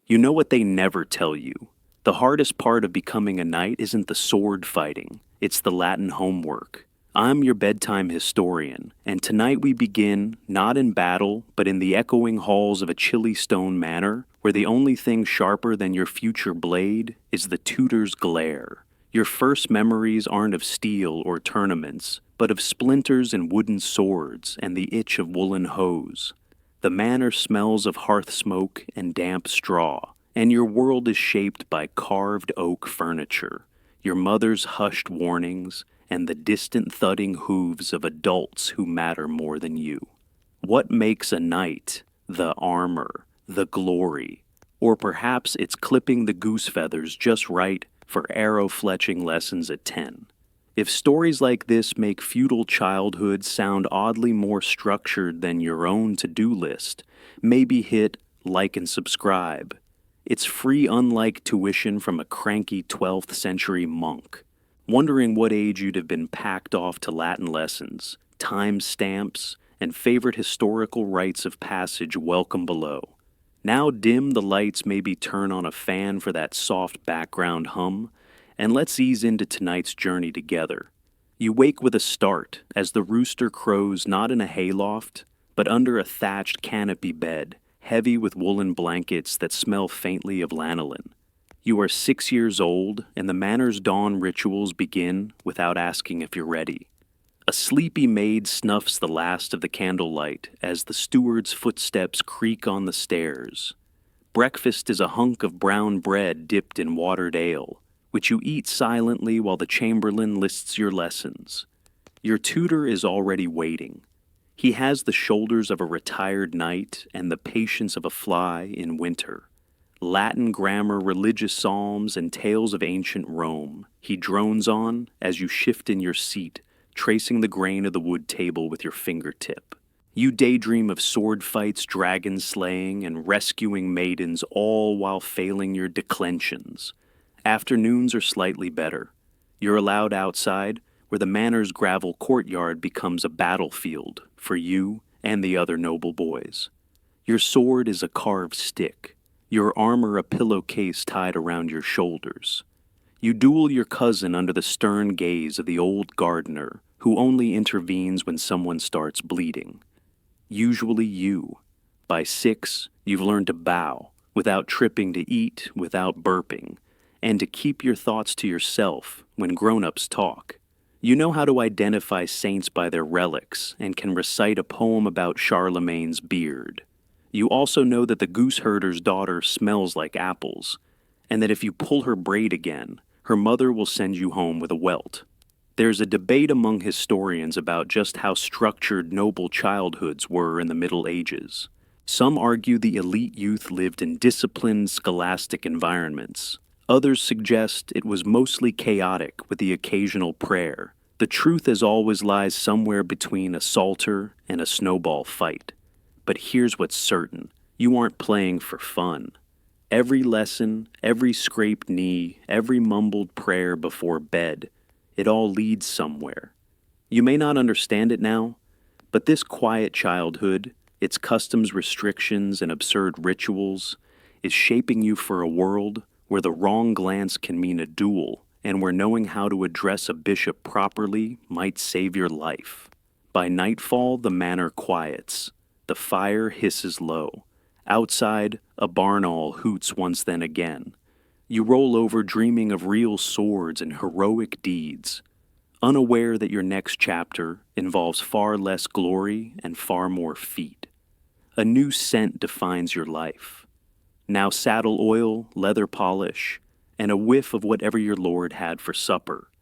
You know what they never tell you. The hardest part of becoming a knight isn't the sword fighting, it's the Latin homework. I'm your bedtime historian, and tonight we begin not in battle, but in the echoing halls of a chilly stone manor, where the only thing sharper than your future blade is the tutor's glare. Your first memories aren't of steel or tournaments, but of splinters and wooden swords and the itch of woolen hose. The manor smells of hearth smoke and damp straw, and your world is shaped by carved oak furniture, your mother's hushed warnings, and the distant thudding hooves of adults who matter more than you. What makes a knight? The armor, the glory, or perhaps it's clipping the goose feathers just right for arrow fletching lessons at 10. If stories like this make feudal childhood sound oddly more structured than your own to-do list, maybe hit like and subscribe. It's free unlike tuition from a cranky 12th century monk. Wondering what age you'd have been packed off to Latin lessons, time stamps, and favorite historical rites of passage welcome below. Now dim the lights, maybe turn on a fan for that soft background hum, and let's ease into tonight's journey together. You wake with a start as the rooster crows not in a hayloft, but under a thatched canopy bed, heavy with woolen blankets that smell faintly of lanolin. You are 6 years old, and the manor's dawn rituals begin without asking if you're ready. A sleepy maid snuffs the last of the candlelight as the steward's footsteps creak on the stairs. Breakfast is a hunk of brown bread dipped in watered ale, which you eat silently while the chamberlain lists your lessons. Your tutor is already waiting. He has the shoulders of a retired knight and the patience of a fly in winter. Latin grammar, religious psalms, and tales of ancient Rome he drones on as you shift in your seat, tracing the grain of the wood table with your fingertip. You daydream of sword fights, dragon slaying, and rescuing maidens, all while failing your declensions. Afternoons are slightly better. You're allowed outside, where the manor's gravel courtyard becomes a battlefield for you and the other noble boys. Your sword is a carved stick, your armor a pillowcase tied around your shoulders. You duel your cousin under the stern gaze of the old gardener, who only intervenes when someone starts bleeding. Usually you. By 6, you've learned to bow, without tripping to eat, without burping, and to keep your thoughts to yourself when grown-ups talk. You know how to identify saints by their relics and can recite a poem about Charlemagne's beard. You also know that the gooseherder's daughter smells like apples, and that if you pull her braid again, her mother will send you home with a welt. There's a debate among historians about just how structured noble childhoods were in the Middle Ages. Some argue the elite youth lived in disciplined, scholastic environments. Others suggest it was mostly chaotic with the occasional prayer. The truth, as always, lies somewhere between a psalter and a snowball fight. But here's what's certain. You aren't playing for fun. Every lesson, every scraped knee, every mumbled prayer before bed, it all leads somewhere. You may not understand it now, but this quiet childhood, its customs, restrictions, and absurd rituals, is shaping you for a world where the wrong glance can mean a duel, and where knowing how to address a bishop properly might save your life. By nightfall, the manor quiets. The fire hisses low. Outside, a barn owl hoots once then again. You roll over dreaming of real swords and heroic deeds, unaware that your next chapter involves far less glory and far more feet. A new scent defines your life. Now saddle oil, leather polish, and a whiff of whatever your lord had for supper.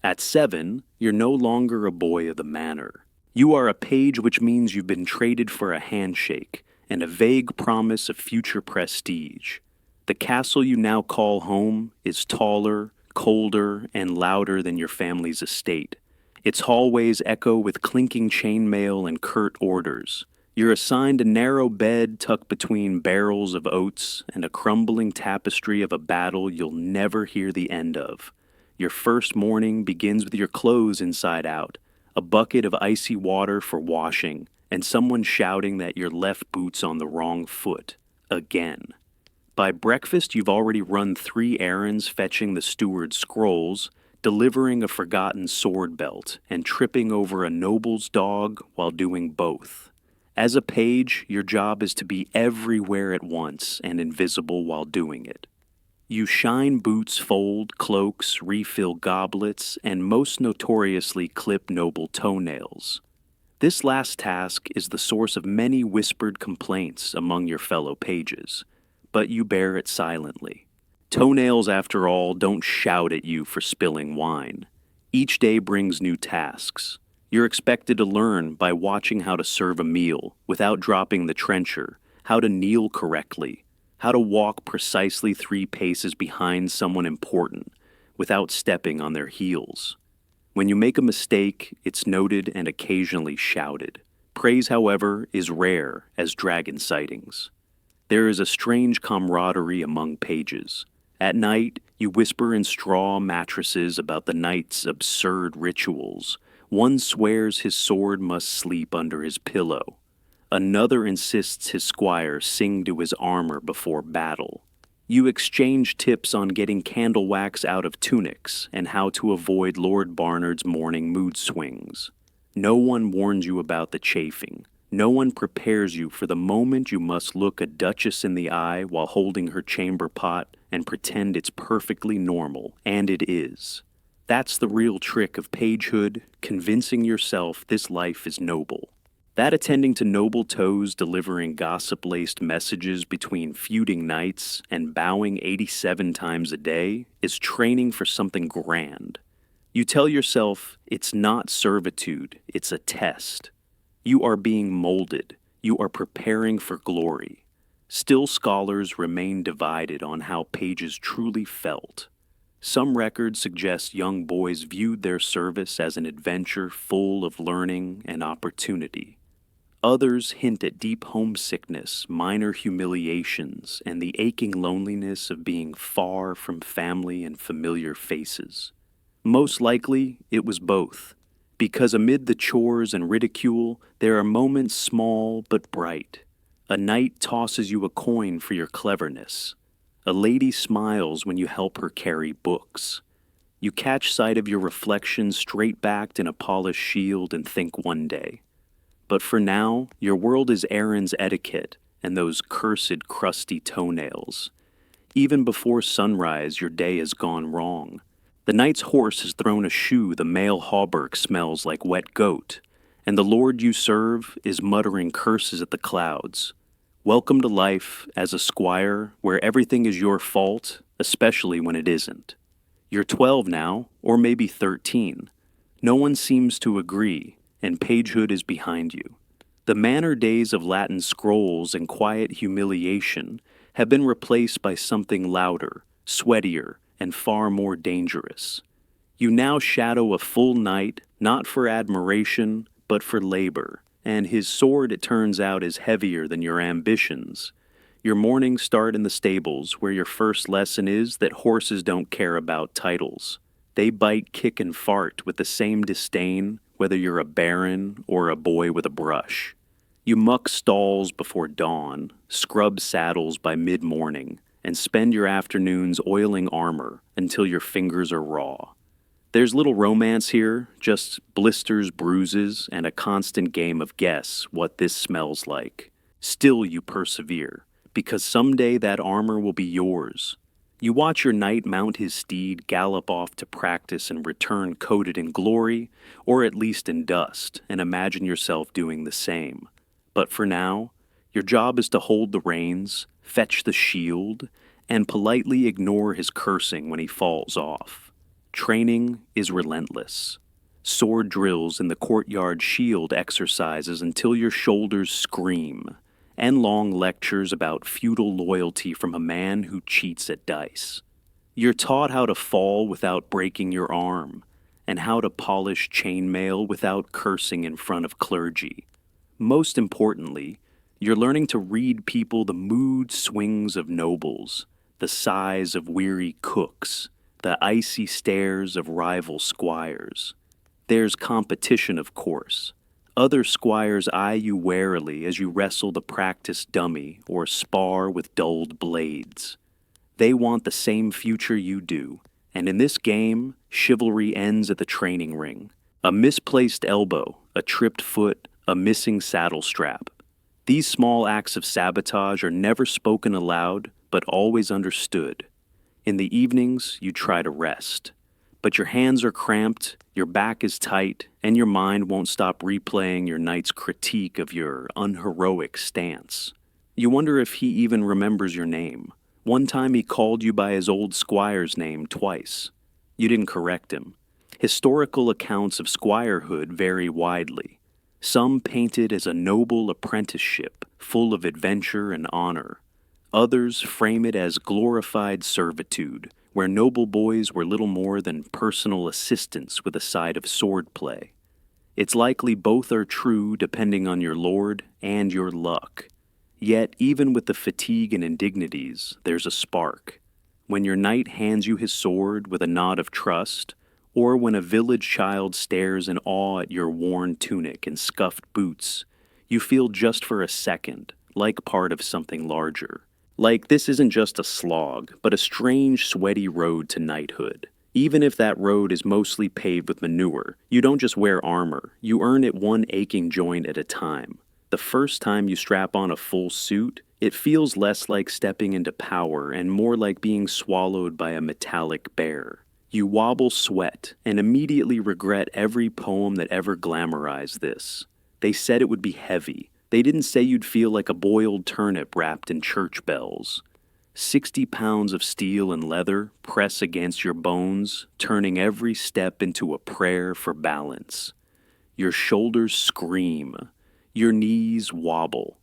At 7, you're no longer a boy of the manor. You are a page, which means you've been traded for a handshake and a vague promise of future prestige. The castle you now call home is taller, colder, and louder than your family's estate. Its hallways echo with clinking chainmail and curt orders. You're assigned a narrow bed tucked between barrels of oats and a crumbling tapestry of a battle you'll never hear the end of. Your first morning begins with your clothes inside out, a bucket of icy water for washing, and someone shouting that your left boot's on the wrong foot. Again. By breakfast, you've already run 3 errands fetching the steward's scrolls, delivering a forgotten sword belt, and tripping over a noble's dog while doing both. As a page, your job is to be everywhere at once and invisible while doing it. You shine boots, fold cloaks, refill goblets, and most notoriously clip noble toenails. This last task is the source of many whispered complaints among your fellow pages, but you bear it silently. Toenails, after all, don't shout at you for spilling wine. Each day brings new tasks. You're expected to learn by watching how to serve a meal without dropping the trencher, how to kneel correctly, how to walk precisely 3 paces behind someone important without stepping on their heels. When you make a mistake, it's noted and occasionally shouted. Praise, however, is rare as dragon sightings. There is a strange camaraderie among pages. At night, you whisper in straw mattresses about the night's absurd rituals. One swears his sword must sleep under his pillow. Another insists his squire sing to his armor before battle. You exchange tips on getting candle wax out of tunics and how to avoid Lord Barnard's morning mood swings. No one warns you about the chafing. No one prepares you for the moment you must look a duchess in the eye while holding her chamber pot and pretend it's perfectly normal, and it is. That's the real trick of pagehood, convincing yourself this life is noble. That attending to noble toes delivering gossip-laced messages between feuding knights and bowing 87 times a day is training for something grand. You tell yourself it's not servitude, it's a test. You are being molded. You are preparing for glory. Still, scholars remain divided on how pages truly felt. Some records suggest young boys viewed their service as an adventure full of learning and opportunity. Others hint at deep homesickness, minor humiliations, and the aching loneliness of being far from family and familiar faces. Most likely, it was both, because amid the chores and ridicule, there are moments small but bright. A knight tosses you a coin for your cleverness. A lady smiles when you help her carry books. You catch sight of your reflection straight-backed in a polished shield and think one day. But for now, your world is errands etiquette and those cursed crusty toenails. Even before sunrise, your day has gone wrong. The knight's horse has thrown a shoe the male hauberk smells like wet goat, and the lord you serve is muttering curses at the clouds. Welcome to life as a squire where everything is your fault, especially when it isn't. You're 12 now, or maybe 13. No one seems to agree, and pagehood is behind you. The manor days of Latin scrolls and quiet humiliation have been replaced by something louder, sweatier, and far more dangerous. You now shadow a full knight, not for admiration, but for labor, and his sword, it turns out, is heavier than your ambitions. Your mornings start in the stables, where your first lesson is that horses don't care about titles. They bite, kick, and fart with the same disdain, whether you're a baron or a boy with a brush. You muck stalls before dawn, scrub saddles by mid-morning, and spend your afternoons oiling armor until your fingers are raw. There's little romance here, just blisters, bruises, and a constant game of guess what this smells like. Still you persevere, because someday that armor will be yours. You watch your knight mount his steed, gallop off to practice, and return coated in glory, or at least in dust, and imagine yourself doing the same. But for now, your job is to hold the reins, fetch the shield, and politely ignore his cursing when he falls off. Training is relentless. Sword drills in the courtyard shield exercises until your shoulders scream, and long lectures about feudal loyalty from a man who cheats at dice. You're taught how to fall without breaking your arm, and how to polish chainmail without cursing in front of clergy. Most importantly, you're learning to read people the mood swings of nobles, the sighs of weary cooks, the icy stares of rival squires. There's competition, of course. Other squires eye you warily as you wrestle the practiced dummy or spar with dulled blades. They want the same future you do, and in this game, chivalry ends at the training ring. A misplaced elbow, a tripped foot, a missing saddle strap. These small acts of sabotage are never spoken aloud, but always understood. In the evenings, you try to rest. But your hands are cramped, your back is tight, and your mind won't stop replaying your night's critique of your unheroic stance. You wonder if he even remembers your name. One time he called you by his old squire's name twice. You didn't correct him. Historical accounts of squirehood vary widely. Some paint it as a noble apprenticeship, full of adventure and honor. Others frame it as glorified servitude, where noble boys were little more than personal assistants with a side of swordplay. It's likely both are true depending on your lord and your luck. Yet, even with the fatigue and indignities, there's a spark. When your knight hands you his sword with a nod of trust, or when a village child stares in awe at your worn tunic and scuffed boots, you feel just for a second like part of something larger. Like this isn't just a slog, but a strange, sweaty road to knighthood. Even if that road is mostly paved with manure, you don't just wear armor, you earn it one aching joint at a time. The first time you strap on a full suit, it feels less like stepping into power and more like being swallowed by a metallic bear. You wobble sweat and immediately regret every poem that ever glamorized this. They said it would be heavy. They didn't say you'd feel like a boiled turnip wrapped in church bells. 60 pounds of steel and leather press against your bones, turning every step into a prayer for balance. Your shoulders scream. Your knees wobble.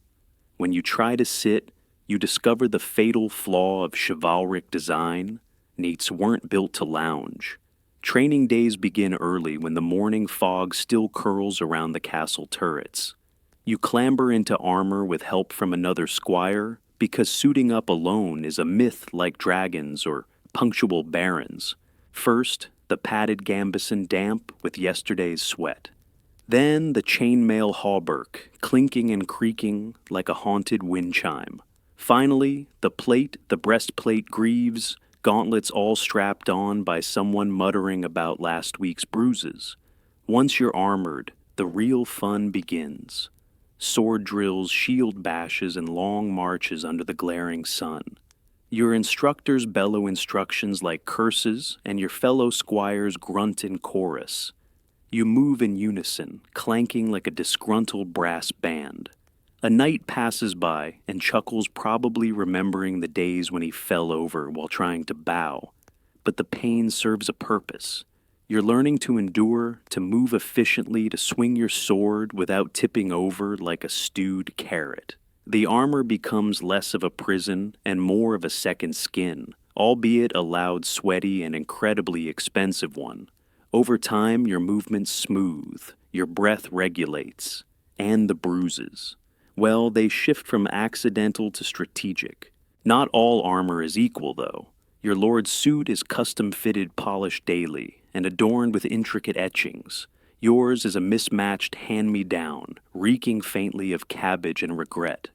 When you try to sit, you discover the fatal flaw of chivalric design. Knights weren't built to lounge. Training days begin early when the morning fog still curls around the castle turrets. You clamber into armor with help from another squire because suiting up alone is a myth like dragons or punctual barons. First, the padded gambeson damp with yesterday's sweat. Then the chainmail hauberk, clinking and creaking like a haunted wind chime. Finally, the plate, the breastplate greaves, gauntlets all strapped on by someone muttering about last week's bruises. Once you're armored, the real fun begins. Sword drills, shield bashes, and long marches under the glaring sun. Your instructors bellow instructions like curses, and your fellow squires grunt in chorus. You move in unison, clanking like a disgruntled brass band. A knight passes by and chuckles, probably remembering the days when he fell over while trying to bow. But the pain serves a purpose. You're learning to endure, to move efficiently, to swing your sword without tipping over like a stewed carrot. The armor becomes less of a prison and more of a second skin, albeit a loud, sweaty, and incredibly expensive one. Over time, your movements smooth, your breath regulates, and the bruises. Well, they shift from accidental to strategic. Not all armor is equal, though. Your lord's suit is custom-fitted, polished daily, and adorned with intricate etchings. Yours is a mismatched hand-me-down, reeking faintly of cabbage and regret.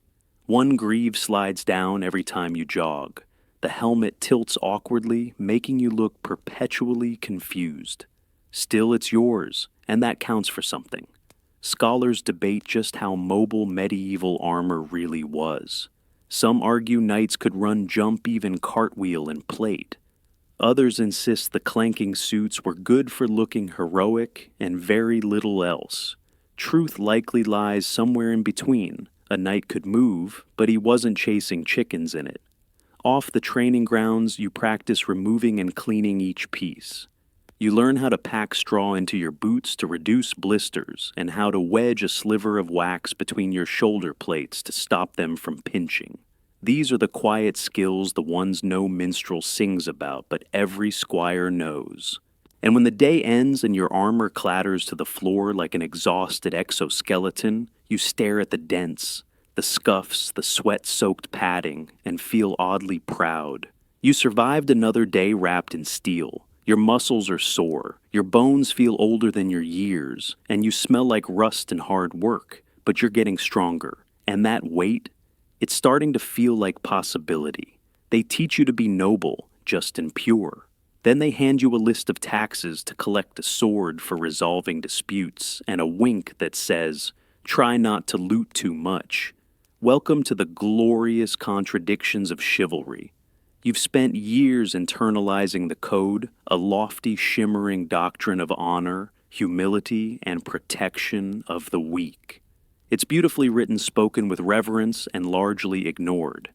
One greave slides down every time you jog. The helmet tilts awkwardly, making you look perpetually confused. Still, it's yours, and that counts for something. Scholars debate just how mobile medieval armor really was. Some argue knights could run, jump, even cartwheel in plate. Others insist the clanking suits were good for looking heroic and very little else. Truth likely lies somewhere in between. A knight could move, but he wasn't chasing chickens in it. Off the training grounds, you practice removing and cleaning each piece. You learn how to pack straw into your boots to reduce blisters and how to wedge a sliver of wax between your shoulder plates to stop them from pinching. These are the quiet skills the ones no minstrel sings about, but every squire knows. And when the day ends and your armor clatters to the floor like an exhausted exoskeleton, you stare at the dents, the scuffs, the sweat-soaked padding, and feel oddly proud. You survived another day wrapped in steel. Your muscles are sore, your bones feel older than your years, and you smell like rust and hard work, but you're getting stronger. And that weight, it's starting to feel like possibility. They teach you to be noble, just and pure. Then they hand you a list of taxes to collect a sword for resolving disputes and a wink that says, try not to loot too much. Welcome to the glorious contradictions of chivalry. You've spent years internalizing the code, a lofty, shimmering doctrine of honor, humility, and protection of the weak. It's beautifully written, spoken with reverence, and largely ignored.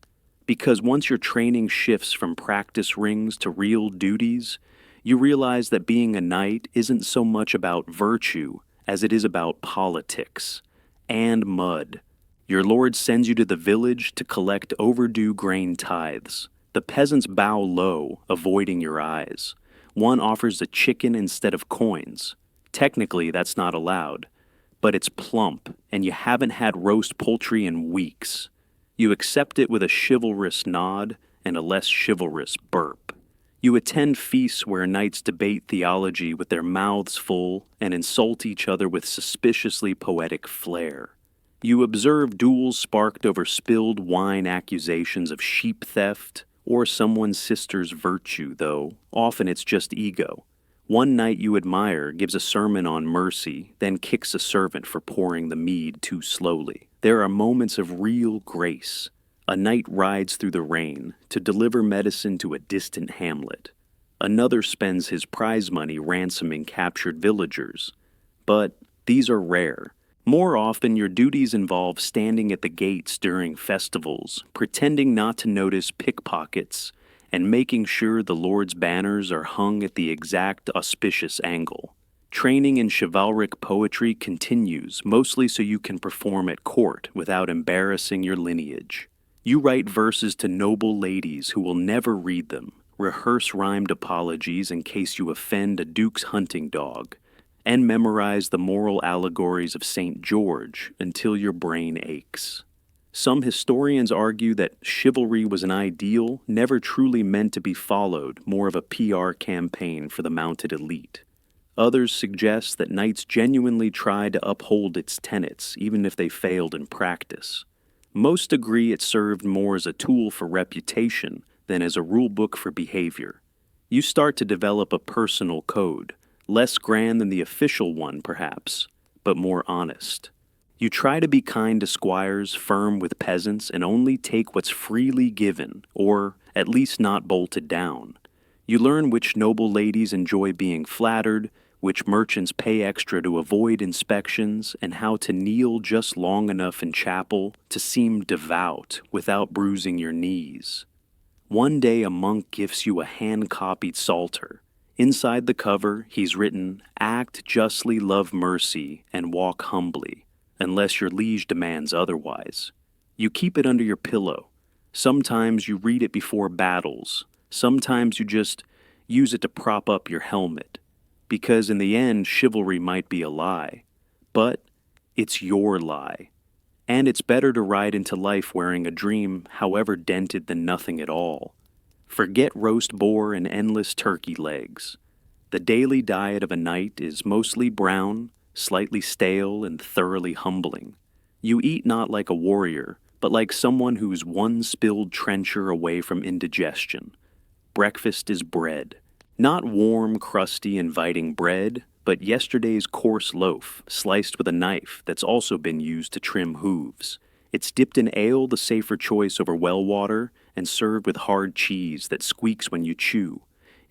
Because once your training shifts from practice rings to real duties, you realize that being a knight isn't so much about virtue as it is about politics and mud. Your lord sends you to the village to collect overdue grain tithes. The peasants bow low, avoiding your eyes. One offers a chicken instead of coins. Technically, that's not allowed, but it's plump, and you haven't had roast poultry in weeks. You accept it with a chivalrous nod and a less chivalrous burp. You attend feasts where knights debate theology with their mouths full and insult each other with suspiciously poetic flair. You observe duels sparked over spilled wine, accusations of sheep theft, or someone's sister's virtue, though often it's just ego. One knight you admire gives a sermon on mercy, then kicks a servant for pouring the mead too slowly. There are moments of real grace. A knight rides through the rain to deliver medicine to a distant hamlet. Another spends his prize money ransoming captured villagers. But these are rare. More often, your duties involve standing at the gates during festivals, pretending not to notice pickpockets, and making sure the Lord's banners are hung at the exact auspicious angle. Training in chivalric poetry continues, mostly so you can perform at court without embarrassing your lineage. You write verses to noble ladies who will never read them, rehearse rhymed apologies in case you offend a duke's hunting dog, and memorize the moral allegories of St. George until your brain aches. Some historians argue that chivalry was an ideal never truly meant to be followed, more of a PR campaign for the mounted elite. Others suggest that knights genuinely tried to uphold its tenets, even if they failed in practice. Most agree it served more as a tool for reputation than as a rulebook for behavior. You start to develop a personal code, less grand than the official one, perhaps, but more honest. You try to be kind to squires, firm with peasants, and only take what's freely given, or at least not bolted down. You learn which noble ladies enjoy being flattered, which merchants pay extra to avoid inspections, and how to kneel just long enough in chapel to seem devout without bruising your knees. One day a monk gifts you a hand-copied psalter. Inside the cover, he's written, "Act justly, love mercy, and walk humbly, unless your liege demands otherwise." You keep it under your pillow. Sometimes you read it before battles. Sometimes you just use it to prop up your helmet. Because in the end, chivalry might be a lie. But it's your lie. And it's better to ride into life wearing a dream, however dented, than nothing at all. Forget roast boar and endless turkey legs. The daily diet of a knight is mostly brown, slightly stale, and thoroughly humbling. You eat not like a warrior, but like someone who's one spilled trencher away from indigestion. Breakfast is bread. Not warm, crusty, inviting bread, but yesterday's coarse loaf, sliced with a knife that's also been used to trim hooves. It's dipped in ale, the safer choice over well water, and served with hard cheese that squeaks when you chew.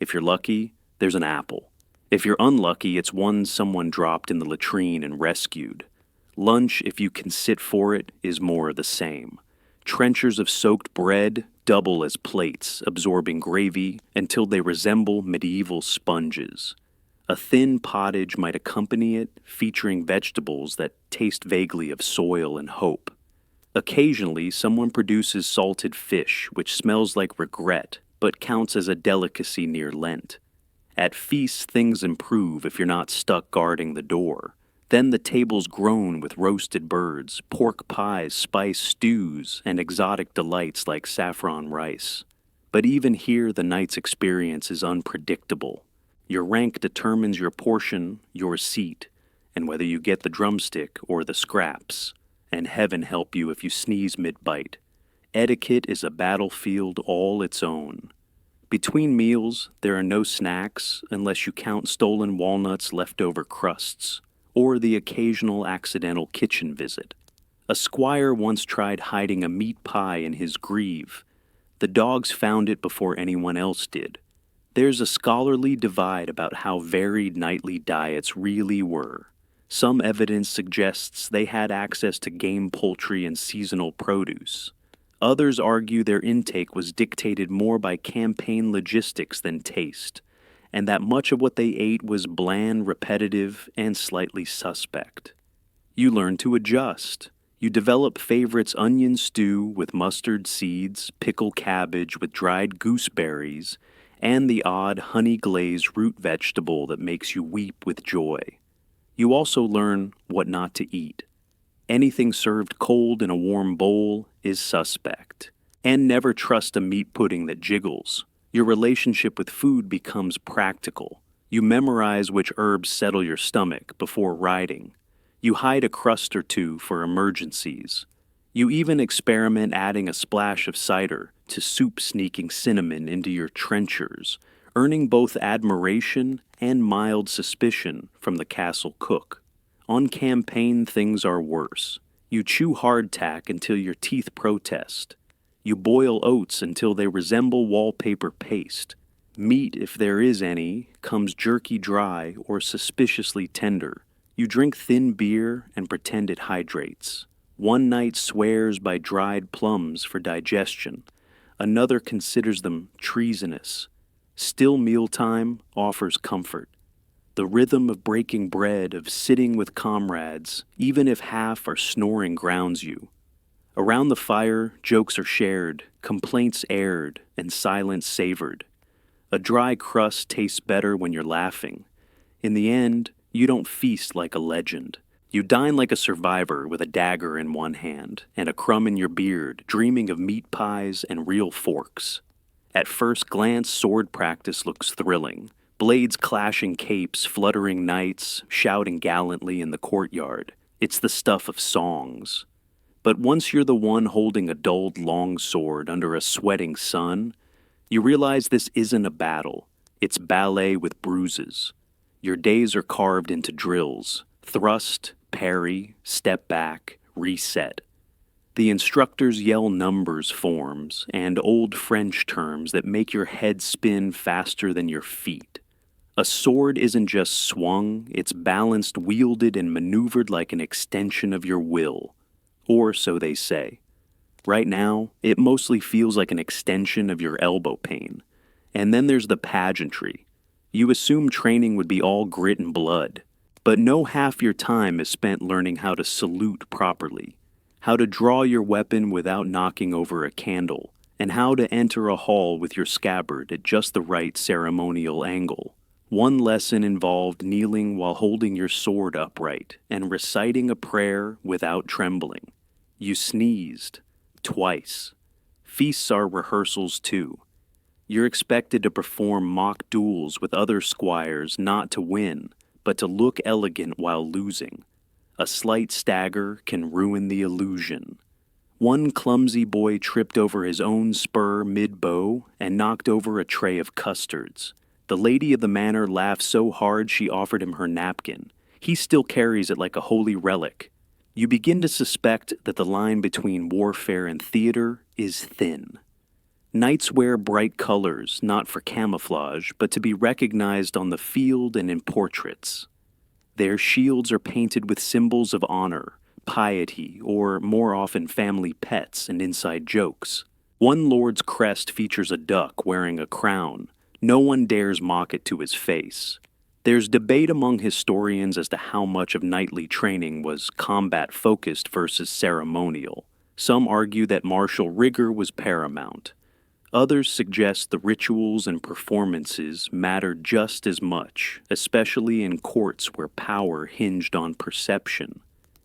If you're lucky, there's an apple. If you're unlucky, it's one someone dropped in the latrine and rescued. Lunch, if you can sit for it, is more of the same. Trenchers of soaked bread double as plates, absorbing gravy until they resemble medieval sponges. A thin pottage might accompany it, featuring vegetables that taste vaguely of soil and hope. Occasionally, someone produces salted fish, which smells like regret, but counts as a delicacy near Lent. At feasts, things improve if you're not stuck guarding the door. Then the tables groan with roasted birds, pork pies, spice stews, and exotic delights like saffron rice. But even here, the night's experience is unpredictable. Your rank determines your portion, your seat, and whether you get the drumstick or the scraps. And heaven help you if you sneeze mid-bite. Etiquette is a battlefield all its own. Between meals, there are no snacks unless you count stolen walnuts, leftover crusts, or the occasional accidental kitchen visit. A squire once tried hiding a meat pie in his greave. The dogs found it before anyone else did. There's a scholarly divide about how varied nightly diets really were. Some evidence suggests they had access to game poultry and seasonal produce. Others argue their intake was dictated more by campaign logistics than taste, and that much of what they ate was bland, repetitive, and slightly suspect. You learn to adjust. You develop favorites: onion stew with mustard seeds, pickle cabbage with dried gooseberries, and the odd honey-glazed root vegetable that makes you weep with joy. You also learn what not to eat. Anything served cold in a warm bowl is suspect. And never trust a meat pudding that jiggles. Your relationship with food becomes practical. You memorize which herbs settle your stomach before riding. You hide a crust or two for emergencies. You even experiment adding a splash of cider to soup, sneaking cinnamon into your trenchers, earning both admiration and mild suspicion from the castle cook. On campaign, things are worse. You chew hardtack until your teeth protest. You boil oats until they resemble wallpaper paste. Meat, if there is any, comes jerky dry or suspiciously tender. You drink thin beer and pretend it hydrates. One night swears by dried plums for digestion. Another considers them treasonous. Still mealtime offers comfort. The rhythm of breaking bread, of sitting with comrades, even if half are snoring, grounds you. Around the fire, jokes are shared, complaints aired, and silence savored. A dry crust tastes better when you're laughing. In the end, you don't feast like a legend. You dine like a survivor with a dagger in one hand and a crumb in your beard, dreaming of meat pies and real forks. At first glance, sword practice looks thrilling. Blades clashing, capes, fluttering knights, shouting gallantly in the courtyard. It's the stuff of songs. But once you're the one holding a dulled long sword under a sweating sun, you realize this isn't a battle. It's ballet with bruises. Your days are carved into drills: thrust, parry, step back, reset. The instructors yell numbers, forms, and old French terms that make your head spin faster than your feet. A sword isn't just swung, it's balanced, wielded, and maneuvered like an extension of your will. Or so they say. Right now, it mostly feels like an extension of your elbow pain. And then there's the pageantry. You assume training would be all grit and blood, but no half your time is spent learning how to salute properly, how to draw your weapon without knocking over a candle, and how to enter a hall with your scabbard at just the right ceremonial angle. One lesson involved kneeling while holding your sword upright and reciting a prayer without trembling. You sneezed. Twice. Feasts are rehearsals too. You're expected to perform mock duels with other squires, not to win, but to look elegant while losing. A slight stagger can ruin the illusion. One clumsy boy tripped over his own spur mid-bow and knocked over a tray of custards. The lady of the manor laughed so hard she offered him her napkin. He still carries it like a holy relic. You begin to suspect that the line between warfare and theater is thin. Knights wear bright colors, not for camouflage, but to be recognized on the field and in portraits. Their shields are painted with symbols of honor, piety, or more often family pets and inside jokes. One lord's crest features a duck wearing a crown. No one dares mock it to his face. There's debate among historians as to how much of knightly training was combat-focused versus ceremonial. Some argue that martial rigor was paramount. Others suggest the rituals and performances mattered just as much, especially in courts where power hinged on perception.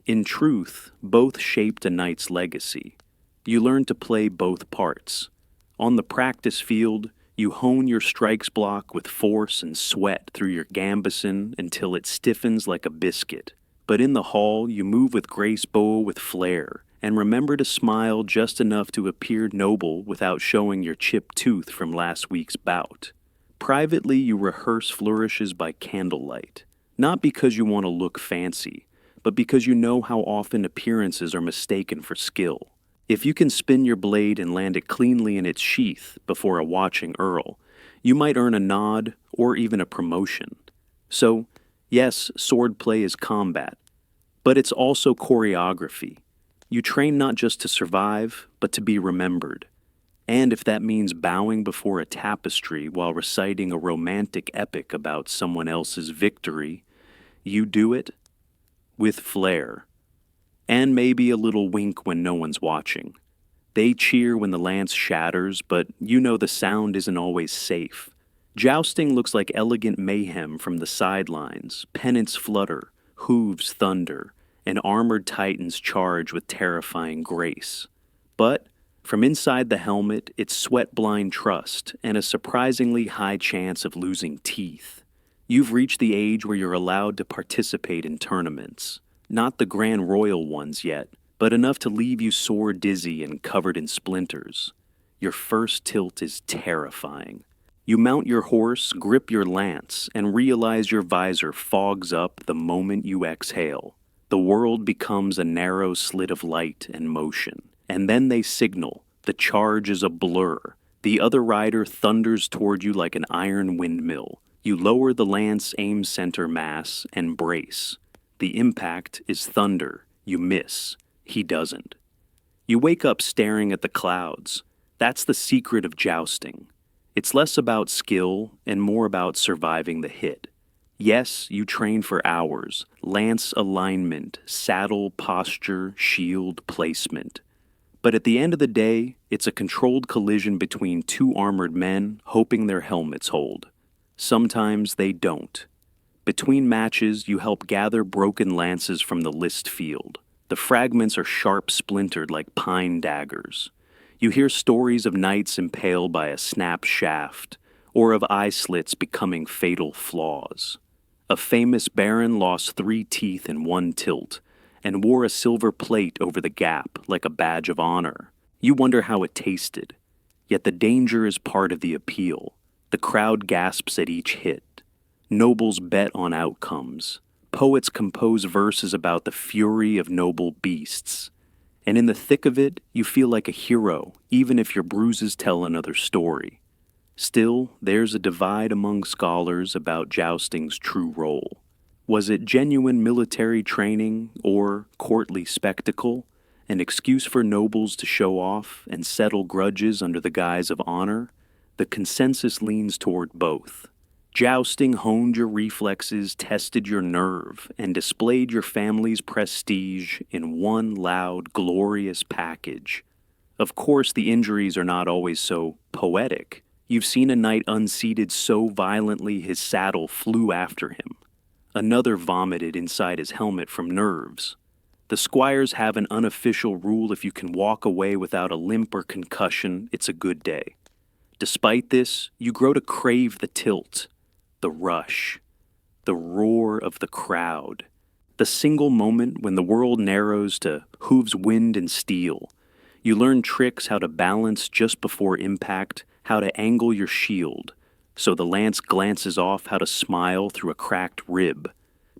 In truth, both shaped a knight's legacy. You learn to play both parts. On the practice field, You hone your strikes block with force and sweat through your gambeson until it stiffens like a biscuit. But in the hall, you move with grace bow with flair, and remember to smile just enough to appear noble without showing your chipped tooth from last week's bout. Privately, you rehearse flourishes by candlelight, not because you want to look fancy, but because you know how often appearances are mistaken for skill. If you can spin your blade and land it cleanly in its sheath before a watching earl, you might earn a nod or even a promotion. So, yes, swordplay is combat, but it's also choreography. You train not just to survive, but to be remembered. And if that means bowing before a tapestry while reciting a romantic epic about someone else's victory, you do it with flair. And maybe a little wink when no one's watching. They cheer when the lance shatters, but you know the sound isn't always safe. Jousting looks like elegant mayhem from the sidelines, pennants flutter, hooves thunder, and armored titans charge with terrifying grace. But from inside the helmet, it's sweat-blind trust and a surprisingly high chance of losing teeth. You've reached the age where you're allowed to participate in tournaments. Not the grand royal ones yet, but enough to leave you sore dizzy and covered in splinters. Your first tilt is terrifying. You mount your horse, grip your lance, and realize your visor fogs up the moment you exhale. The world becomes a narrow slit of light and motion. And then they signal. The charge is a blur. The other rider thunders toward you like an iron windmill. You lower the lance aim center mass and brace. The impact is thunder. You miss. He doesn't. You wake up staring at the clouds. That's the secret of jousting. It's less about skill and more about surviving the hit. Yes, you train for hours. Lance alignment, saddle posture, shield placement. But at the end of the day, it's a controlled collision between two armored men hoping their helmets hold. Sometimes they don't. Between matches, you help gather broken lances from the list field. The fragments are sharp splintered like pine daggers. You hear stories of knights impaled by a snapped shaft, or of eye slits becoming fatal flaws. A famous baron lost 3 teeth in one tilt, and wore a silver plate over the gap like a badge of honor. You wonder how it tasted. Yet the danger is part of the appeal. The crowd gasps at each hit. Nobles bet on outcomes. Poets compose verses about the fury of noble beasts. And in the thick of it, you feel like a hero, even if your bruises tell another story. Still, there's a divide among scholars about jousting's true role. Was it genuine military training or courtly spectacle, an excuse for nobles to show off and settle grudges under the guise of honor? The consensus leans toward both. Jousting honed your reflexes, tested your nerve, and displayed your family's prestige in one loud, glorious package. Of course, the injuries are not always so poetic. You've seen a knight unseated so violently his saddle flew after him. Another vomited inside his helmet from nerves. The squires have an unofficial rule: if you can walk away without a limp or concussion, it's a good day. Despite this, you grow to crave the tilt, the rush, the roar of the crowd, the single moment when the world narrows to hooves, wind, and steel. You learn tricks: how to balance just before impact, how to angle your shield so the lance glances off, how to smile through a cracked rib.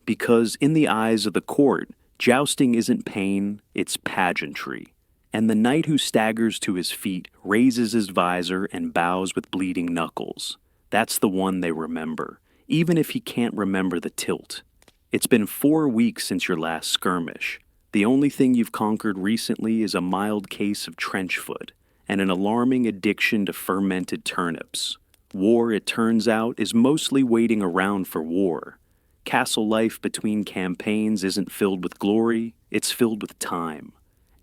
Because in the eyes of the court, jousting isn't pain, it's pageantry. And the knight who staggers to his feet raises his visor and bows with bleeding knuckles. That's the one they remember, even if he can't remember the tilt. It's been 4 weeks since your last skirmish. The only thing you've conquered recently is a mild case of trench foot and an alarming addiction to fermented turnips. War, it turns out, is mostly waiting around for war. Castle life between campaigns isn't filled with glory, it's filled with time.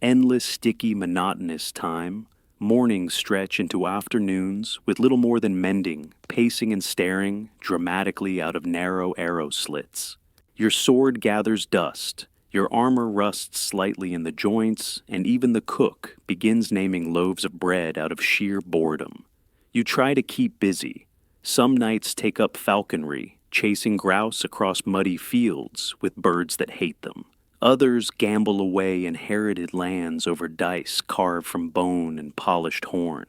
Endless, sticky, monotonous time. Mornings stretch into afternoons with little more than mending, pacing and staring dramatically out of narrow arrow slits. Your sword gathers dust, your armor rusts slightly in the joints, and even the cook begins naming loaves of bread out of sheer boredom. You try to keep busy. Some nights take up falconry, chasing grouse across muddy fields with birds that hate them. Others gamble away inherited lands over dice carved from bone and polished horn.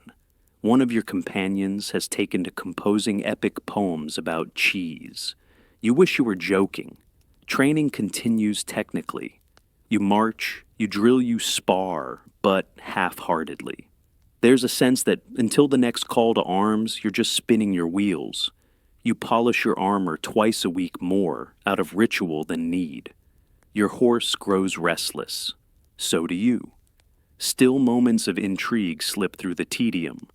One of your companions has taken to composing epic poems about cheese. You wish you were joking. Training continues technically. You march, you drill, you spar, but half-heartedly. There's a sense that until the next call to arms, you're just spinning your wheels. You polish your armor twice a week more out of ritual than need. Your horse grows restless. So do you. Still moments of intrigue slip through the tedium.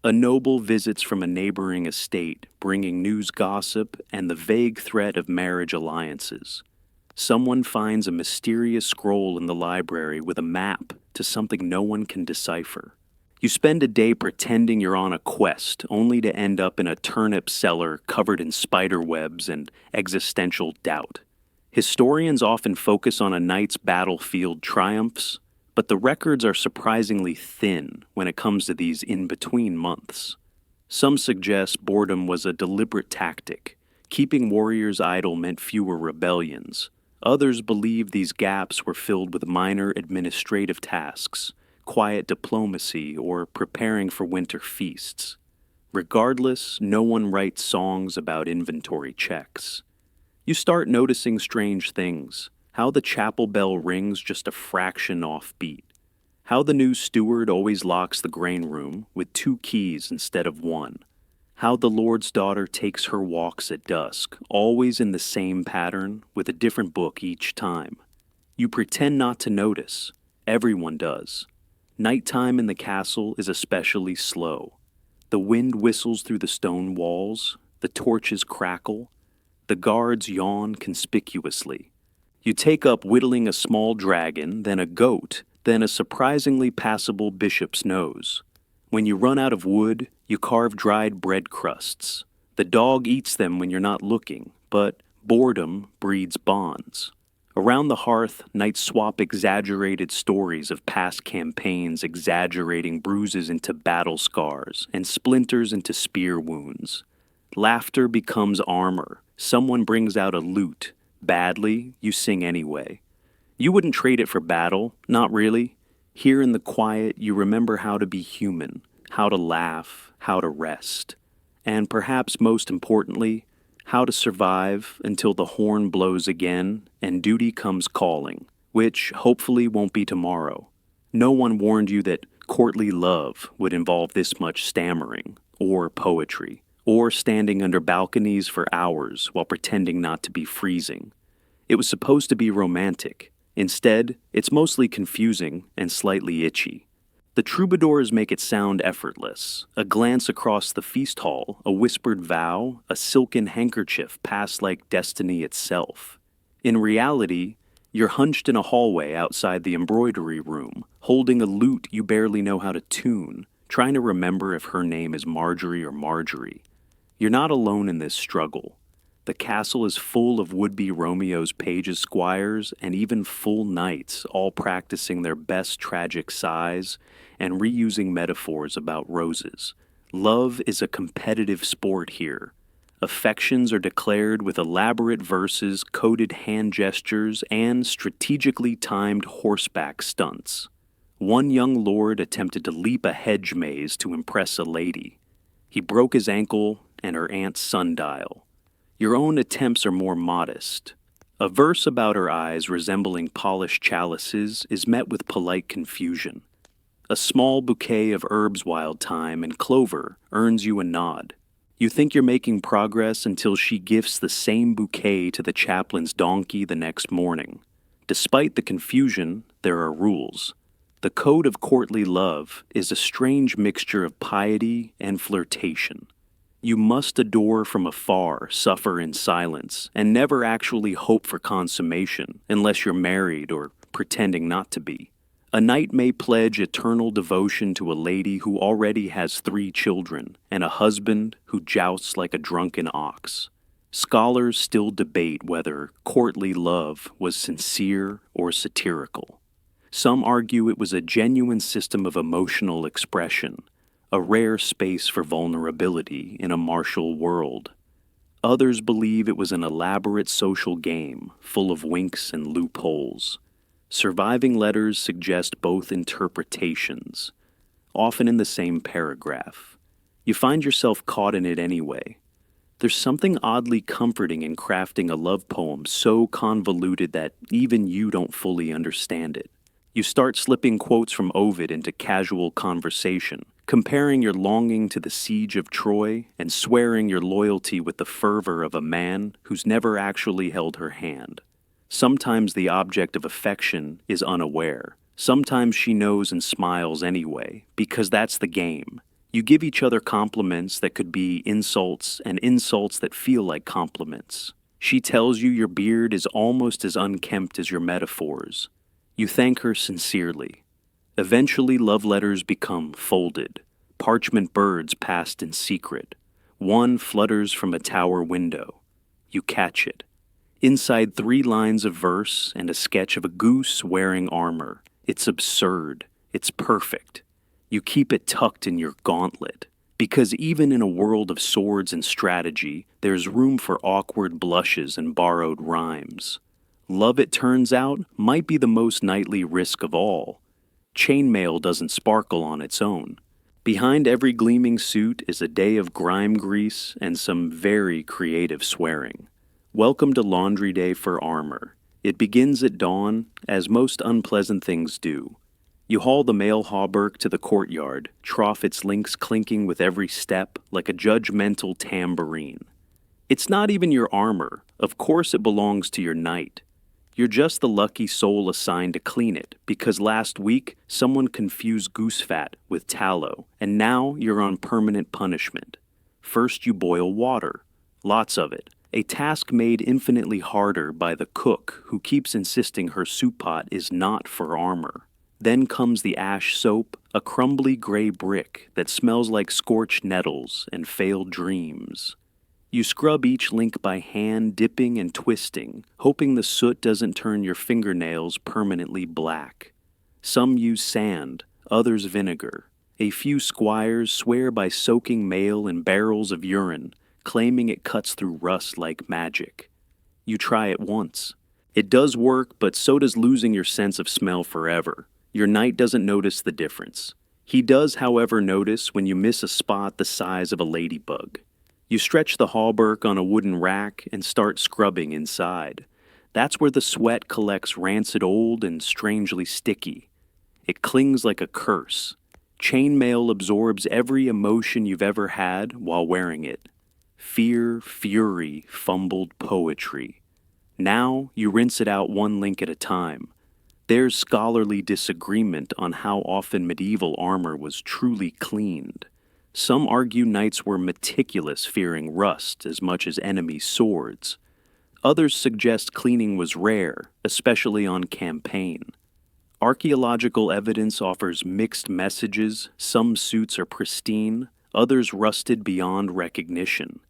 A noble visits from a neighboring estate, bringing news gossip and the vague threat of marriage alliances. Someone finds a mysterious scroll in the library with a map to something no one can decipher. You spend a day pretending you're on a quest, only to end up in a turnip cellar covered in spider webs and existential doubt. Historians often focus on a knight's battlefield triumphs, but the records are surprisingly thin when it comes to these in-between months. Some suggest boredom was a deliberate tactic. Keeping warriors idle meant fewer rebellions. Others believe these gaps were filled with minor administrative tasks, quiet diplomacy, or preparing for winter feasts. Regardless, no one writes songs about inventory checks. You start noticing strange things. How the chapel bell rings just a fraction off beat. How the new steward always locks the grain room with 2 keys instead of 1. How the Lord's daughter takes her walks at dusk, always in the same pattern with a different book each time. You pretend not to notice. Everyone does. Nighttime in the castle is especially slow. The wind whistles through the stone walls, the torches crackle, the guards yawn conspicuously. You take up whittling a small dragon, then a goat, then a surprisingly passable bishop's nose. When you run out of wood, you carve dried bread crusts. The dog eats them when you're not looking, but boredom breeds bonds. Around the hearth, knights swap exaggerated stories of past campaigns, exaggerating bruises into battle scars and splinters into spear wounds. Laughter becomes armor. Someone brings out a lute. Badly, you sing anyway. You wouldn't trade it for battle, not really. Here in the quiet, you remember how to be human, how to laugh, how to rest, and perhaps most importantly, how to survive until the horn blows again and duty comes calling, which hopefully won't be tomorrow. No one warned you that courtly love would involve this much stammering, or poetry, or standing under balconies for hours while pretending not to be freezing. It was supposed to be romantic. Instead, it's mostly confusing and slightly itchy. The troubadours make it sound effortless. A glance across the feast hall, a whispered vow, a silken handkerchief passed like destiny itself. In reality, you're hunched in a hallway outside the embroidery room, holding a lute you barely know how to tune, trying to remember if her name is Marjorie or Marjorie. You're not alone in this struggle. The castle is full of would-be Romeo's pages, squires, and even full knights, all practicing their best tragic sighs and reusing metaphors about roses. Love is a competitive sport here. Affections are declared with elaborate verses, coded hand gestures, and strategically timed horseback stunts. One young lord attempted to leap a hedge maze to impress a lady. He broke his ankle and her aunt's sundial. Your own attempts are more modest. A verse about her eyes resembling polished chalices is met with polite confusion. A small bouquet of herbs, wild thyme, and clover earns you a nod. You think you're making progress until she gifts the same bouquet to the chaplain's donkey the next morning. Despite the confusion, there are rules. The code of courtly love is a strange mixture of piety and flirtation. You must adore from afar, suffer in silence, and never actually hope for consummation unless you're married or pretending not to be. A knight may pledge eternal devotion to a lady who already has 3 children and a husband who jousts like a drunken ox. Scholars still debate whether courtly love was sincere or satirical. Some argue it was a genuine system of emotional expression. a rare space for vulnerability in a martial world. Others believe it was an elaborate social game full of winks and loopholes. Surviving letters suggest both interpretations, often in the same paragraph. You find yourself caught in it anyway. There's something oddly comforting in crafting a love poem so convoluted that even you don't fully understand it. You start slipping quotes from Ovid into casual conversation, comparing your longing to the siege of Troy and swearing your loyalty with the fervor of a man who's never actually held her hand. Sometimes the object of affection is unaware. Sometimes she knows and smiles anyway, because that's the game. You give each other compliments that could be insults and insults that feel like compliments. She tells you your beard is almost as unkempt as your metaphors. You thank her sincerely. Eventually, love letters become folded. Parchment birds passed in secret. One flutters from a tower window. You catch it. Inside 3 lines of verse and a sketch of a goose wearing armor. It's absurd. It's perfect. You keep it tucked in your gauntlet, because even in a world of swords and strategy, there's room for awkward blushes and borrowed rhymes. Love, it turns out, might be the most knightly risk of all. Chainmail doesn't sparkle on its own. Behind every gleaming suit is a day of grime grease and some very creative swearing. Welcome to Laundry Day for Armor. It begins at dawn, as most unpleasant things do. You haul the mail hauberk to the courtyard, trough its links clinking with every step like a judgmental tambourine. It's not even your armor. Of course it belongs to your knight. You're just the lucky soul assigned to clean it, because last week someone confused goose fat with tallow, and now you're on permanent punishment. First you boil water. Lots of it. A task made infinitely harder by the cook who keeps insisting her soup pot is not for armor. Then comes the ash soap, a crumbly gray brick that smells like scorched nettles and failed dreams. You scrub each link by hand, dipping and twisting, hoping the soot doesn't turn your fingernails permanently black. Some use sand, others vinegar. A few squires swear by soaking mail in barrels of urine, claiming it cuts through rust like magic. You try it once. It does work, but so does losing your sense of smell forever. Your knight doesn't notice the difference. He does, however, notice when you miss a spot the size of a ladybug. You stretch the hauberk on a wooden rack and start scrubbing inside. That's where the sweat collects rancid old and strangely sticky. It clings like a curse. Chainmail absorbs every emotion you've ever had while wearing it. Fear, fury, fumbled poetry. Now you rinse it out 1 link at a time. There's scholarly disagreement on how often medieval armor was truly cleaned. Some argue knights were meticulous, fearing rust as much as enemy swords. Others suggest cleaning was rare, especially on campaign. Archaeological evidence offers mixed messages. Some suits are pristine, others rusted beyond recognition.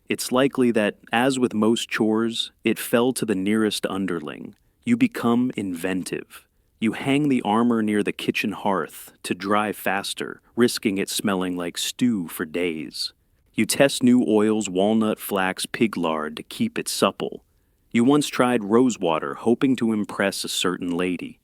It's likely that, as with most chores, it fell to the nearest underling. You become inventive. You hang the armor near the kitchen hearth to dry faster, risking it smelling like stew for days. You test new oils, walnut, flax, pig lard to keep it supple. You once tried rosewater, hoping to impress a certain lady.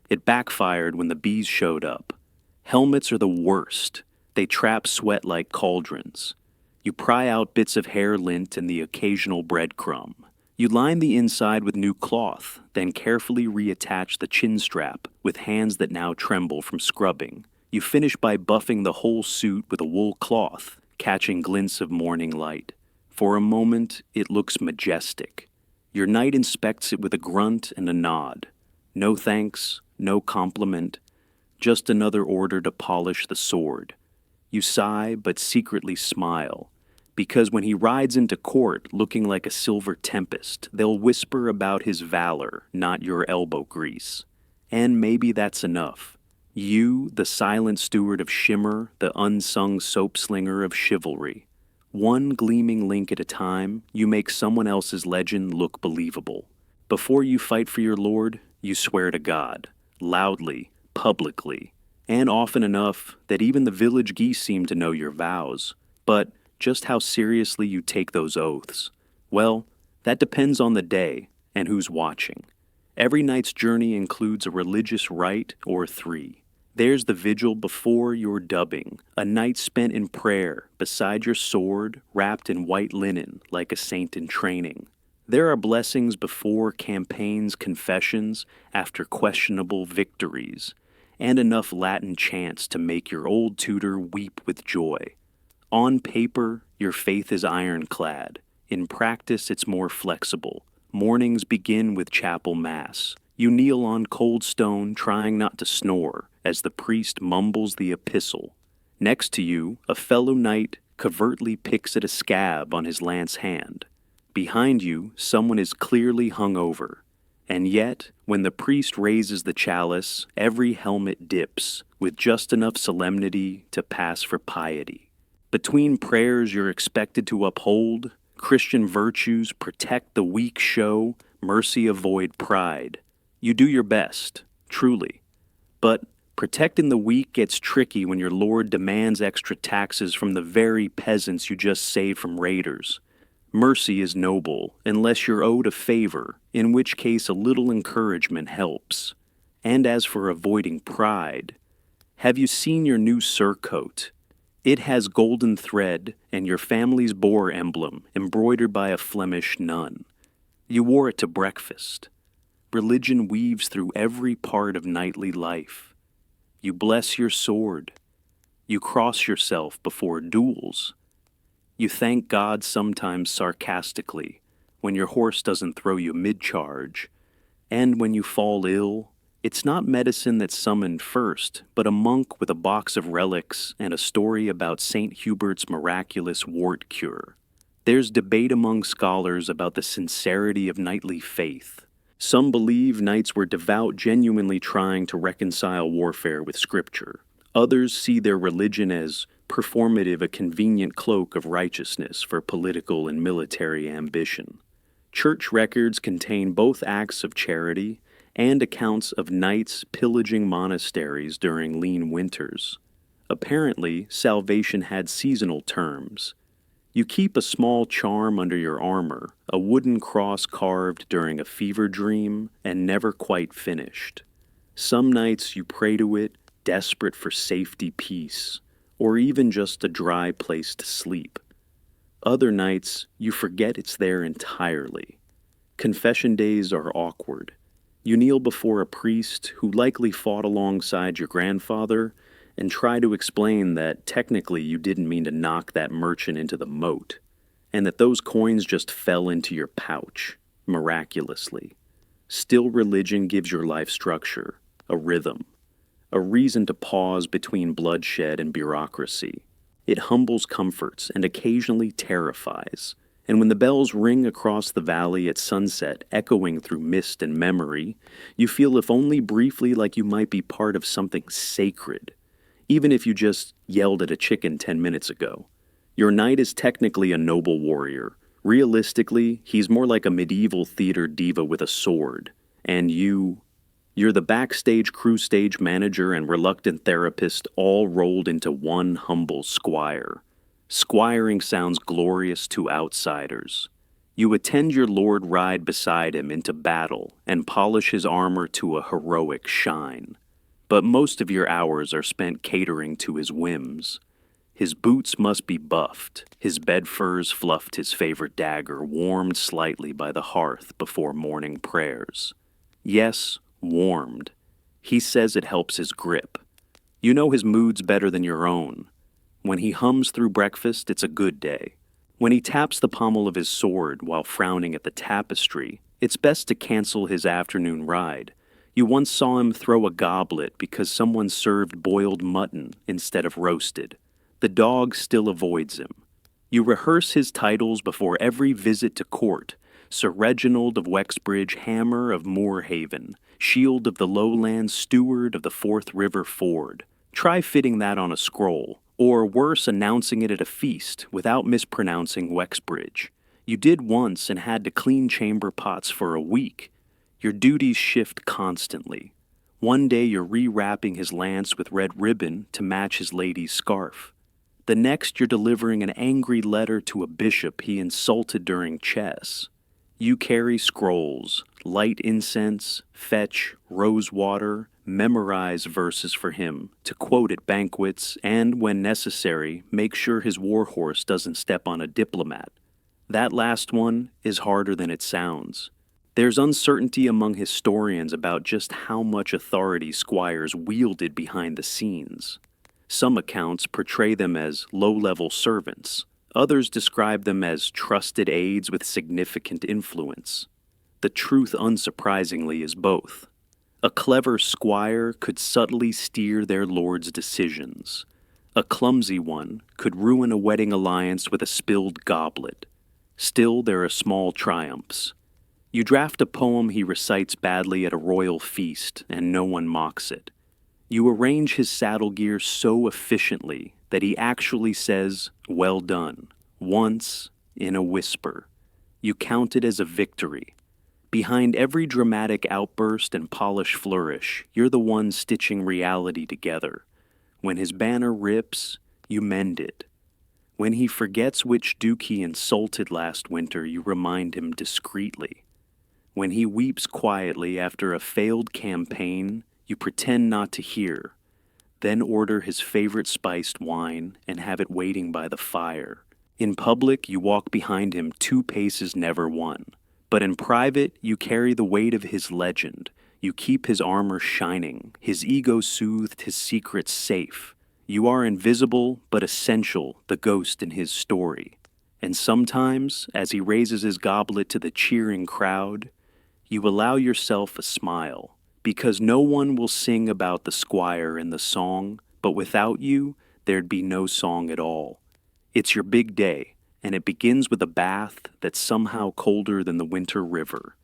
It backfired when the bees showed up. Helmets are the worst. They trap sweat like cauldrons. You pry out bits of hair lint and the occasional breadcrumb. You line the inside with new cloth, then carefully reattach the chin strap with hands that now tremble from scrubbing. You finish by buffing the whole suit with a wool cloth, catching glints of morning light. For a moment, it looks majestic. Your knight inspects it with a grunt and a nod. No thanks, no compliment, just another order to polish the sword. You sigh, but secretly smile. Because when he rides into court looking like a silver tempest, they'll whisper about his valor, not your elbow grease. And maybe that's enough. You, the silent steward of shimmer, the unsung soap slinger of chivalry. 1 gleaming link at a time, you make someone else's legend look believable. Before you fight for your lord, you swear to God, loudly, publicly, and often enough that even the village geese seem to know your vows. But just how seriously you take those oaths, well, that depends on the day and who's watching. Every night's journey includes a religious rite or three. There's the vigil before your dubbing, a night spent in prayer beside your sword, wrapped in white linen like a saint in training. There are blessings before campaigns, confessions, after questionable victories, and enough Latin chants to make your old tutor weep with joy. On paper, your faith is ironclad. In practice, it's more flexible. Mornings begin with chapel mass. You kneel on cold stone, trying not to snore, as the priest mumbles the epistle. Next to you, a fellow knight covertly picks at a scab on his lance hand. Behind you, someone is clearly hungover. And yet, when the priest raises the chalice, every helmet dips, with just enough solemnity to pass for piety. Between prayers you're expected to uphold, Christian virtues protect the weak show, mercy avoid pride. You do your best, truly. But protecting the weak gets tricky when your Lord demands extra taxes from the very peasants you just saved from raiders. Mercy is noble, unless you're owed a favor, in which case a little encouragement helps. And as for avoiding pride, have you seen your new surcoat? It has golden thread and your family's boar emblem embroidered by a Flemish nun. You wore it to breakfast. Religion weaves through every part of knightly life. You bless your sword. You cross yourself before duels. You thank God sometimes sarcastically when your horse doesn't throw you mid-charge. And when you fall ill, it's not medicine that's summoned first, but a monk with a box of relics and a story about St. Hubert's miraculous wart cure. There's debate among scholars about the sincerity of knightly faith. Some believe knights were devout, genuinely trying to reconcile warfare with scripture. Others see their religion as performative, a convenient cloak of righteousness for political and military ambition. Church records contain both acts of charity and accounts of knights pillaging monasteries during lean winters. Apparently, salvation had seasonal terms. You keep a small charm under your armor, a wooden cross carved during a fever dream and never quite finished. Some nights you pray to it, desperate for safety, peace, or even just a dry place to sleep. Other nights, you forget it's there entirely. Confession days are awkward. You kneel before a priest who likely fought alongside your grandfather and try to explain that technically you didn't mean to knock that merchant into the moat, and that those coins just fell into your pouch, miraculously. Still, religion gives your life structure, a rhythm, a reason to pause between bloodshed and bureaucracy. It humbles comforts and occasionally terrifies. And when the bells ring across the valley at sunset, echoing through mist and memory, you feel, if only briefly, like you might be part of something sacred, even if you just yelled at a chicken 10 minutes ago. Your knight is technically a noble warrior. Realistically, he's more like a medieval theater diva with a sword. And you're the backstage crew stage manager and reluctant therapist all rolled into one humble squire. Squiring sounds glorious to outsiders. You attend your lord ride beside him into battle and polish his armor to a heroic shine. But most of your hours are spent catering to his whims. His boots must be buffed, his bed furs fluffed, his favorite dagger warmed slightly by the hearth before morning prayers. Yes, warmed. He says it helps his grip. You know his mood's better than your own. When he hums through breakfast, it's a good day. When he taps the pommel of his sword while frowning at the tapestry, it's best to cancel his afternoon ride. You once saw him throw a goblet because someone served boiled mutton instead of roasted. The dog still avoids him. You rehearse his titles before every visit to court: Sir Reginald of Wexbridge, Hammer of Moorhaven, Shield of the Lowlands, Steward of the Forth River Ford. Try fitting that on a scroll, or worse, announcing it at a feast without mispronouncing Wexbridge. You did once and had to clean chamber pots for a week. Your duties shift constantly. One day you're rewrapping his lance with red ribbon to match his lady's scarf. The next you're delivering an angry letter to a bishop he insulted during chess. You carry scrolls, light incense, fetch, rose water, memorize verses for him, to quote at banquets, and, when necessary, make sure his warhorse doesn't step on a diplomat. That last one is harder than it sounds. There's uncertainty among historians about just how much authority squires wielded behind the scenes. Some accounts portray them as low-level servants. Others describe them as trusted aides with significant influence. The truth, unsurprisingly, is both. A clever squire could subtly steer their lord's decisions. A clumsy one could ruin a wedding alliance with a spilled goblet. Still, there are small triumphs. You draft a poem he recites badly at a royal feast, and no one mocks it. You arrange his saddle gear so efficiently that he actually says, "Well done," once, in a whisper. You count it as a victory. Behind every dramatic outburst and polished flourish, you're the one stitching reality together. When his banner rips, you mend it. When he forgets which duke he insulted last winter, you remind him discreetly. When he weeps quietly after a failed campaign, you pretend not to hear, then order his favorite spiced wine and have it waiting by the fire. In public, you walk behind him 2 paces never one. But in private, you carry the weight of his legend. You keep his armor shining, his ego soothed, his secrets safe. You are invisible but essential, the ghost in his story. And sometimes, as he raises his goblet to the cheering crowd, you allow yourself a smile, because no one will sing about the squire in the song, but without you, there'd be no song at all. It's your big day, and it begins with a bath that's somehow colder than the winter river.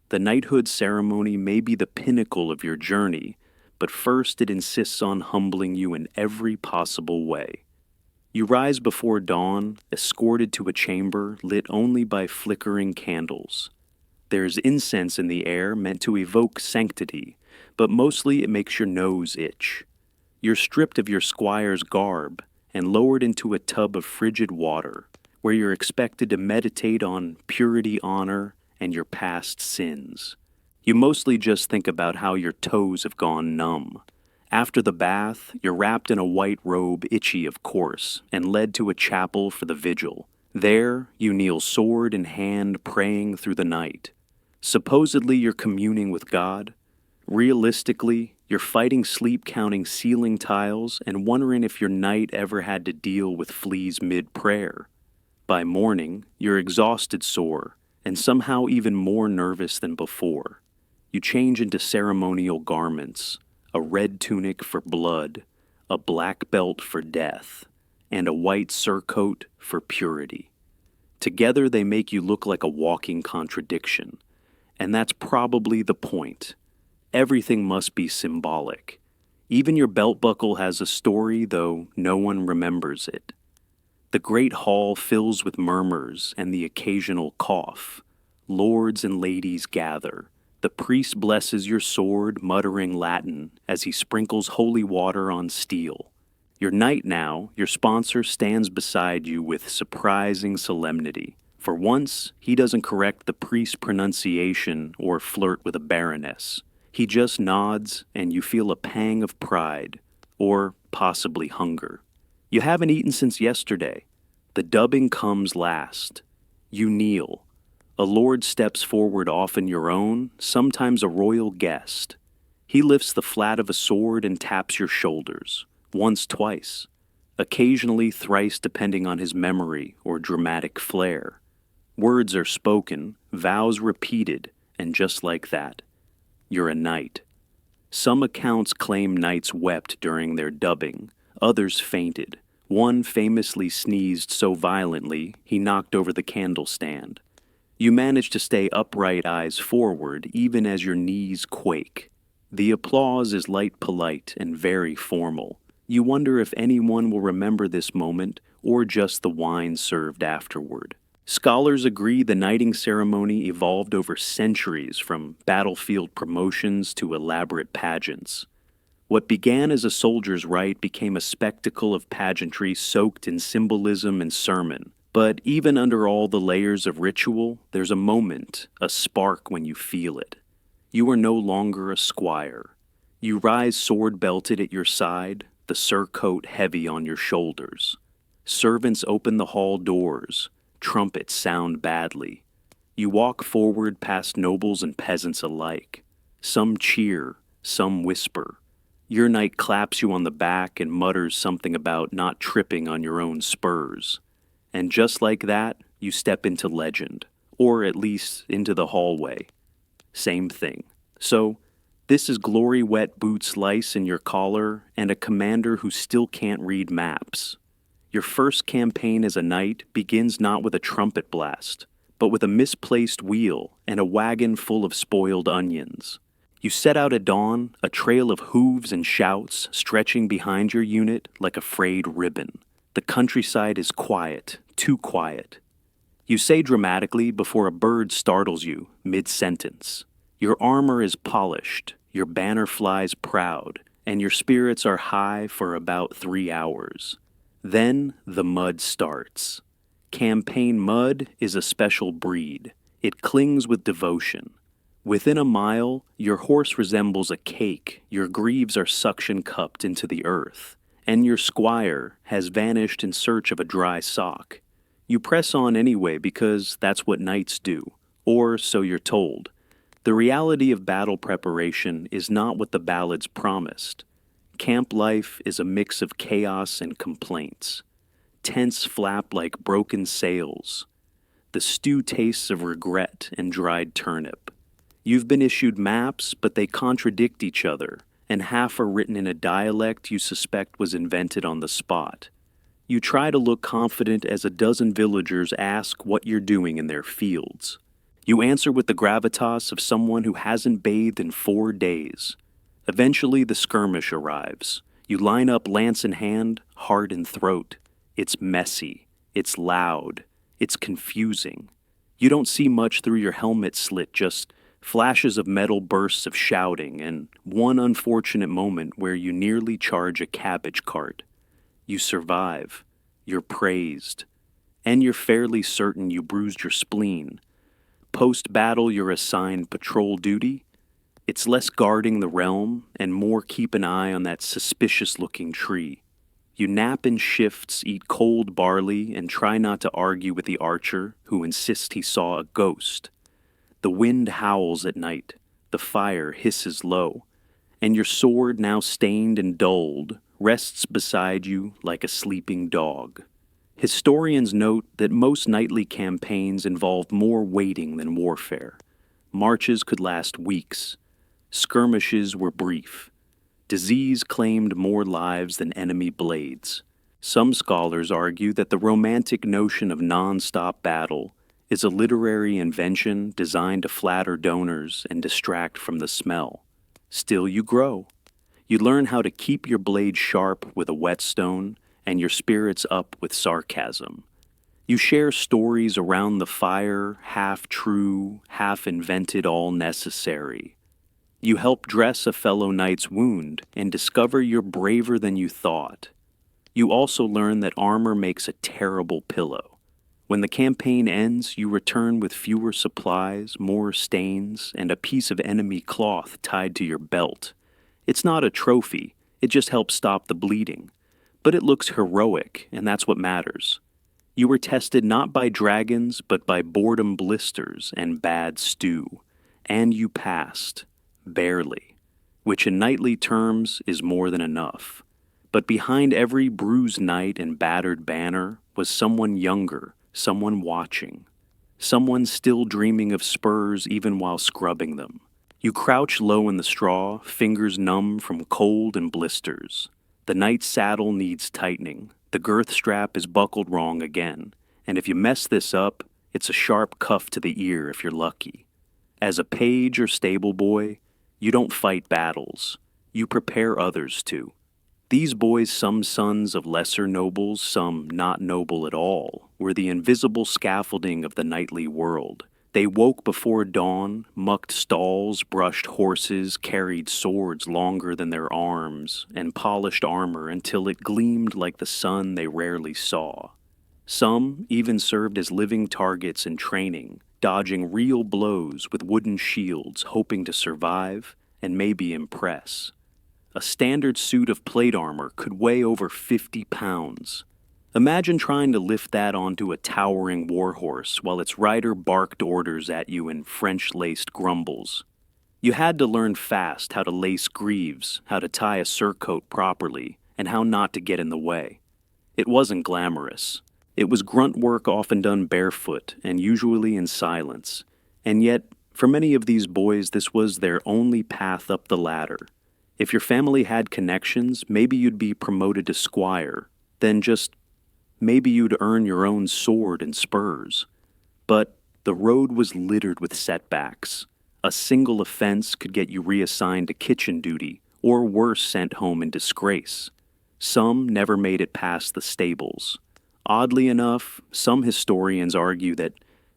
The knighthood ceremony may be the pinnacle of your journey, but first it insists on humbling you in every possible way. You rise before dawn, escorted to a chamber lit only by flickering candles. There's incense in the air meant to evoke sanctity, but mostly it makes your nose itch. You're stripped of your squire's garb and lowered into a tub of frigid water, where you're expected to meditate on purity, honor, and your past sins. You mostly just think about how your toes have gone numb. After the bath, you're wrapped in a white robe, itchy of course, and led to a chapel for the vigil. There, you kneel sword in hand, praying through the night. Supposedly you're communing with God. Realistically, you're fighting sleep, counting ceiling tiles, and wondering if your night ever had to deal with fleas mid-prayer. By morning, you're exhausted, sore, and somehow even more nervous than before. You change into ceremonial garments, a red tunic for blood, a black belt for death, and a white surcoat for purity. Together they make you look like a walking contradiction. And that's probably the point. Everything must be symbolic. Even your belt buckle has a story, though no one remembers it. The great hall fills with murmurs and the occasional cough. Lords and ladies gather. The priest blesses your sword, muttering Latin as he sprinkles holy water on steel. Your knight now, your sponsor, stands beside you with surprising solemnity. For once, he doesn't correct the priest's pronunciation or flirt with a baroness. He just nods, and you feel a pang of pride, or possibly hunger. You haven't eaten since yesterday. The dubbing comes last. You kneel. A lord steps forward, often your own, sometimes a royal guest. He lifts the flat of a sword and taps your shoulders, once, twice, occasionally thrice depending on his memory or dramatic flair. Words are spoken, vows repeated, and just like that, you're a knight. Some accounts claim knights wept during their dubbing, others fainted. One famously sneezed so violently he knocked over the candle stand. You manage to stay upright, eyes forward, even as your knees quake. The applause is light, polite, and very formal. You wonder if anyone will remember this moment or just the wine served afterward. Scholars agree the knighting ceremony evolved over centuries from battlefield promotions to elaborate pageants. What began as a soldier's rite became a spectacle of pageantry soaked in symbolism and sermon. But even under all the layers of ritual, there's a moment, a spark when you feel it. You are no longer a squire. You rise sword-belted at your side, the surcoat heavy on your shoulders. Servants open the hall doors. Trumpets sound badly. You walk forward past nobles and peasants alike. Some cheer, some whisper. Your knight claps you on the back and mutters something about not tripping on your own spurs. And just like that, you step into legend, or at least into the hallway. Same thing. So, this is glory-wet boots lice in your collar and a commander who still can't read maps. Your first campaign as a knight begins not with a trumpet blast, but with a misplaced wheel and a wagon full of spoiled onions. You set out at dawn, a trail of hooves and shouts stretching behind your unit like a frayed ribbon. The countryside is quiet, too quiet. You say dramatically before a bird startles you mid-sentence. Your armor is polished, your banner flies proud, and your spirits are high for about 3 hours. Then the mud starts. Campaign mud is a special breed. It clings with devotion. Within a mile, your horse resembles a cake, your greaves are suction-cupped into the earth, and your squire has vanished in search of a dry sock. You press on anyway because that's what knights do, or so you're told. The reality of battle preparation is not what the ballads promised. Camp life is a mix of chaos and complaints. Tents flap like broken sails. The stew tastes of regret and dried turnip. You've been issued maps, but they contradict each other, and half are written in a dialect you suspect was invented on the spot. You try to look confident as a dozen villagers ask what you're doing in their fields. You answer with the gravitas of someone who hasn't bathed in 4 days. Eventually the skirmish arrives. You line up lance in hand, heart in throat. It's messy. It's loud. It's confusing. You don't see much through your helmet slit, just flashes of metal bursts of shouting, and one unfortunate moment where you nearly charge a cabbage cart. You survive. You're praised. And you're fairly certain you bruised your spleen. Post-battle, you're assigned patrol duty. It's less guarding the realm and more keep an eye on that suspicious-looking tree. You nap in shifts, eat cold barley, and try not to argue with the archer who insists he saw a ghost. The wind howls at night, the fire hisses low, and your sword, now stained and dulled, rests beside you like a sleeping dog. Historians note that most knightly campaigns involved more waiting than warfare. Marches could last weeks. Skirmishes were brief. Disease claimed more lives than enemy blades. Some scholars argue that the romantic notion of non-stop battle is a literary invention designed to flatter donors and distract from the smell. Still, you grow. You learn how to keep your blade sharp with a whetstone and your spirits up with sarcasm. You share stories around the fire, half true, half invented, all necessary. You help dress a fellow knight's wound and discover you're braver than you thought. You also learn that armor makes a terrible pillow. When the campaign ends, you return with fewer supplies, more stains, and a piece of enemy cloth tied to your belt. It's not a trophy, it just helps stop the bleeding. But it looks heroic, and that's what matters. You were tested not by dragons, but by boredom blisters and bad stew. And you passed. Barely. Which in knightly terms is more than enough. But behind every bruised knight and battered banner was someone younger, someone watching. Someone still dreaming of spurs even while scrubbing them. You crouch low in the straw, fingers numb from cold and blisters. The knight's saddle needs tightening. The girth strap is buckled wrong again. And if you mess this up, it's a sharp cuff to the ear if you're lucky. As a page or stable boy, you don't fight battles. You prepare others to. These boys, some sons of lesser nobles, some not noble at all, were the invisible scaffolding of the knightly world. They woke before dawn, mucked stalls, brushed horses, carried swords longer than their arms, and polished armor until it gleamed like the sun they rarely saw. Some even served as living targets in training, dodging real blows with wooden shields, hoping to survive and maybe impress. A standard suit of plate armor could weigh over 50 pounds. Imagine trying to lift that onto a towering warhorse while its rider barked orders at you in French-laced grumbles. You had to learn fast how to lace greaves, how to tie a surcoat properly, and how not to get in the way. It wasn't glamorous. It was grunt work often done barefoot and usually in silence. And yet, for many of these boys, this was their only path up the ladder. If your family had connections, maybe you'd be promoted to squire, then just maybe you'd earn your own sword and spurs. But the road was littered with setbacks. A single offense could get you reassigned to kitchen duty, or worse, sent home in disgrace. Some never made it past the stables. Oddly enough, some historians argue that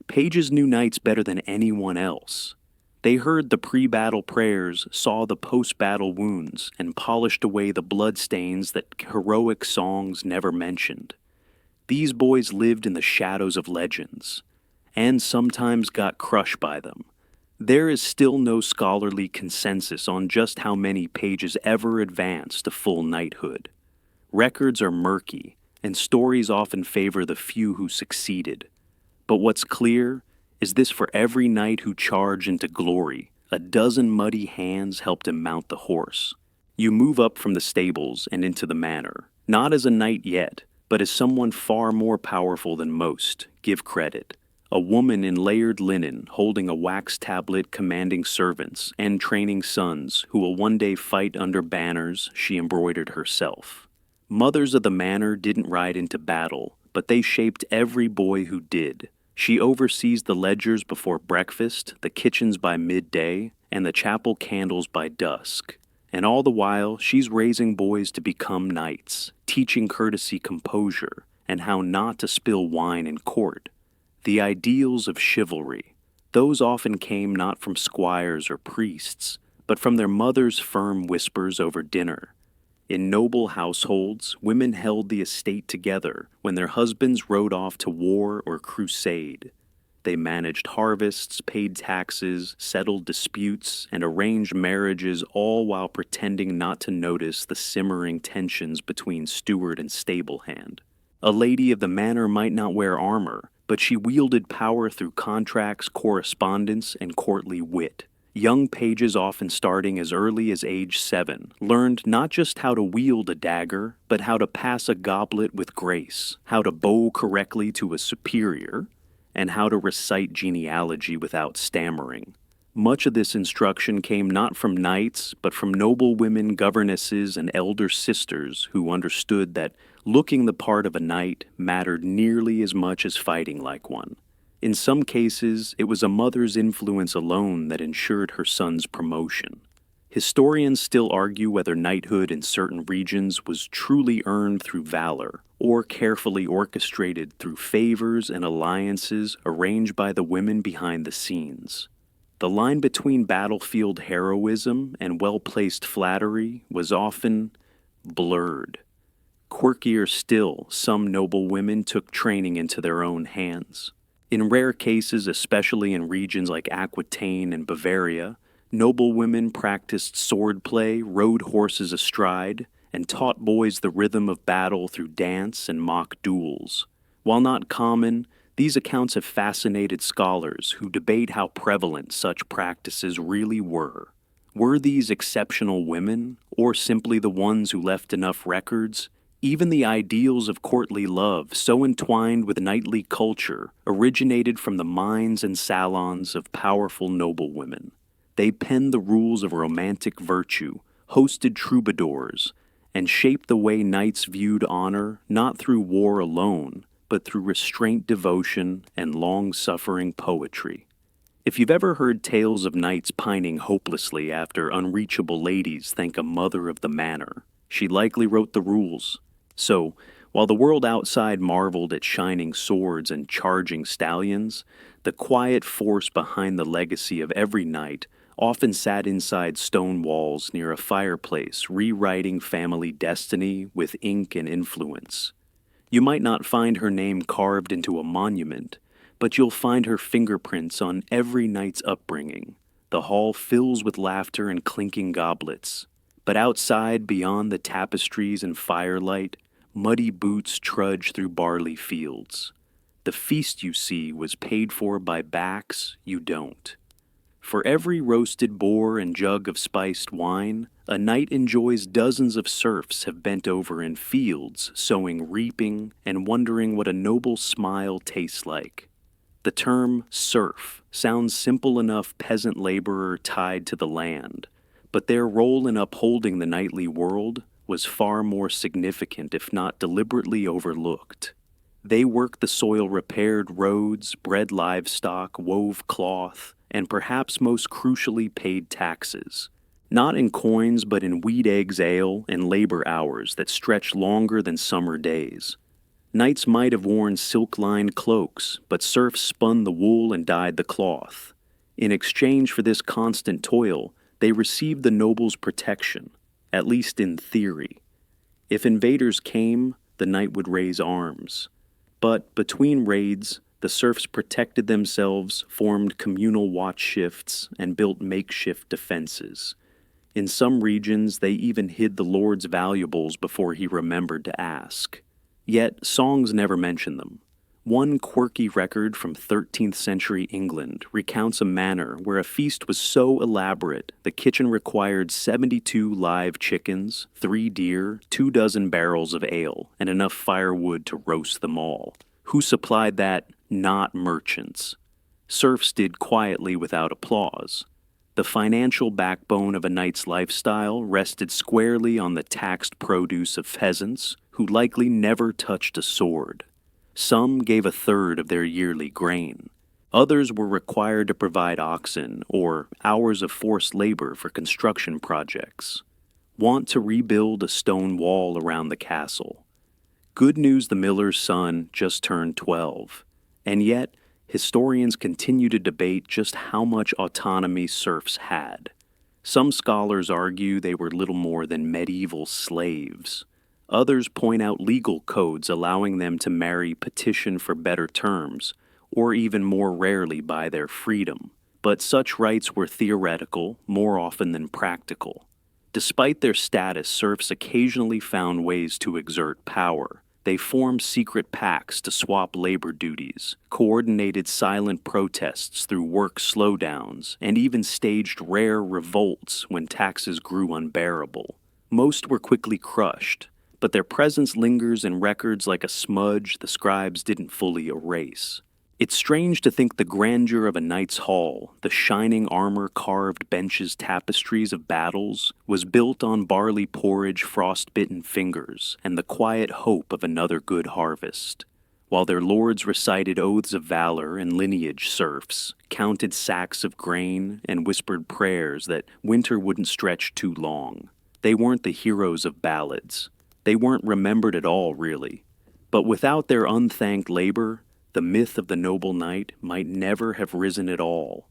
pages knew knights better than anyone else. They heard the pre-battle prayers, saw the post-battle wounds, and polished away the bloodstains that heroic songs never mentioned. These boys lived in the shadows of legends, and sometimes got crushed by them. There is still no scholarly consensus on just how many pages ever advanced to full knighthood. Records are murky, and stories often favor the few who succeeded. But what's clear is this: for every knight who charged into glory, a dozen muddy hands helped him mount the horse. You move up from the stables and into the manor, not as a knight yet, but as someone far more powerful than most. Give credit. A woman in layered linen, holding a wax tablet commanding servants and training sons who will one day fight under banners she embroidered herself. Mothers of the manor didn't ride into battle, but they shaped every boy who did. She oversees the ledgers before breakfast, the kitchens by midday, and the chapel candles by dusk. And all the while, she's raising boys to become knights, teaching courtesy, composure, and how not to spill wine in court. The ideals of chivalry. Those often came not from squires or priests, but from their mothers' firm whispers over dinner. In noble households, women held the estate together when their husbands rode off to war or crusade. They managed harvests, paid taxes, settled disputes, and arranged marriages, all while pretending not to notice the simmering tensions between steward and stable hand. A lady of the manor might not wear armor, but she wielded power through contracts, correspondence, and courtly wit. Young pages, often starting as early as age 7, learned not just how to wield a dagger, but how to pass a goblet with grace, how to bow correctly to a superior, and how to recite genealogy without stammering. Much of this instruction came not from knights, but from noble women, governesses, and elder sisters who understood that looking the part of a knight mattered nearly as much as fighting like one. In some cases, it was a mother's influence alone that ensured her son's promotion. Historians still argue whether knighthood in certain regions was truly earned through valor, or carefully orchestrated through favors and alliances arranged by the women behind the scenes. The line between battlefield heroism and well-placed flattery was often blurred. Quirkier still, some noble women took training into their own hands. In rare cases, especially in regions like Aquitaine and Bavaria, noble women practiced swordplay, rode horses astride, and taught boys the rhythm of battle through dance and mock duels. While not common, these accounts have fascinated scholars who debate how prevalent such practices really were. Were these exceptional women, or simply the ones who left enough records? Even the ideals of courtly love, so entwined with knightly culture, originated from the minds and salons of powerful noblewomen. They penned the rules of romantic virtue, hosted troubadours, and shaped the way knights viewed honor not through war alone, but through restraint, devotion, and long-suffering poetry. If you've ever heard tales of knights pining hopelessly after unreachable ladies thank a mother of the manor, She likely wrote the rules. So, while the world outside marveled at shining swords and charging stallions, the quiet force behind the legacy of every knight often sat inside stone walls near a fireplace, rewriting family destiny with ink and influence. You might not find her name carved into a monument, but you'll find her fingerprints on every knight's upbringing. The hall fills with laughter and clinking goblets. But outside, beyond the tapestries and firelight, muddy boots trudge through barley fields. The feast you see was paid for by backs you don't. For every roasted boar and jug of spiced wine, a knight enjoys dozens of serfs have bent over in fields, sowing reaping and wondering what a noble smile tastes like. The term serf sounds simple enough, peasant laborer tied to the land, but their role in upholding the knightly world was far more significant, if not deliberately overlooked. They worked the soil, repaired roads, bred livestock, wove cloth, and perhaps most crucially paid taxes. Not in coins, but in wheat eggs ale and labor hours that stretched longer than summer days. Knights might have worn silk-lined cloaks, but serfs spun the wool and dyed the cloth. In exchange for this constant toil, they received the noble's protection, at least in theory. If invaders came, the knight would raise arms. But between raids, the serfs protected themselves, formed communal watch shifts, and built makeshift defenses. In some regions, they even hid the lord's valuables before he remembered to ask. Yet, songs never mention them. One quirky record from 13th century England recounts a manor where a feast was so elaborate the kitchen required 72 live chickens, 3 deer, 24 barrels of ale, and enough firewood to roast them all. Who supplied that? Not merchants. Serfs did quietly without applause. The financial backbone of a knight's lifestyle rested squarely on the taxed produce of peasants who likely never touched a sword. Some gave a third of their yearly grain. Others were required to provide oxen or hours of forced labor for construction projects. Want to rebuild a stone wall around the castle. Good news, the miller's son just turned 12. And yet, historians continue to debate just how much autonomy serfs had. Some scholars argue they were little more than medieval slaves. Others point out legal codes allowing them to marry, petition for better terms, or even more rarely buy their freedom. But such rights were theoretical more often than practical. Despite their status, serfs occasionally found ways to exert power. They formed secret pacts to swap labor duties, coordinated silent protests through work slowdowns, and even staged rare revolts when taxes grew unbearable. Most were quickly crushed, but their presence lingers in records like a smudge the scribes didn't fully erase. It's strange to think the grandeur of a knight's hall, the shining armor-carved benches, tapestries of battles, was built on barley porridge, frost-bitten fingers, and the quiet hope of another good harvest. While their lords recited oaths of valor and lineage, serfs counted sacks of grain and whispered prayers that winter wouldn't stretch too long. They weren't the heroes of ballads. They weren't remembered at all, really. But without their unthanked labor, the myth of the noble knight might never have risen at all.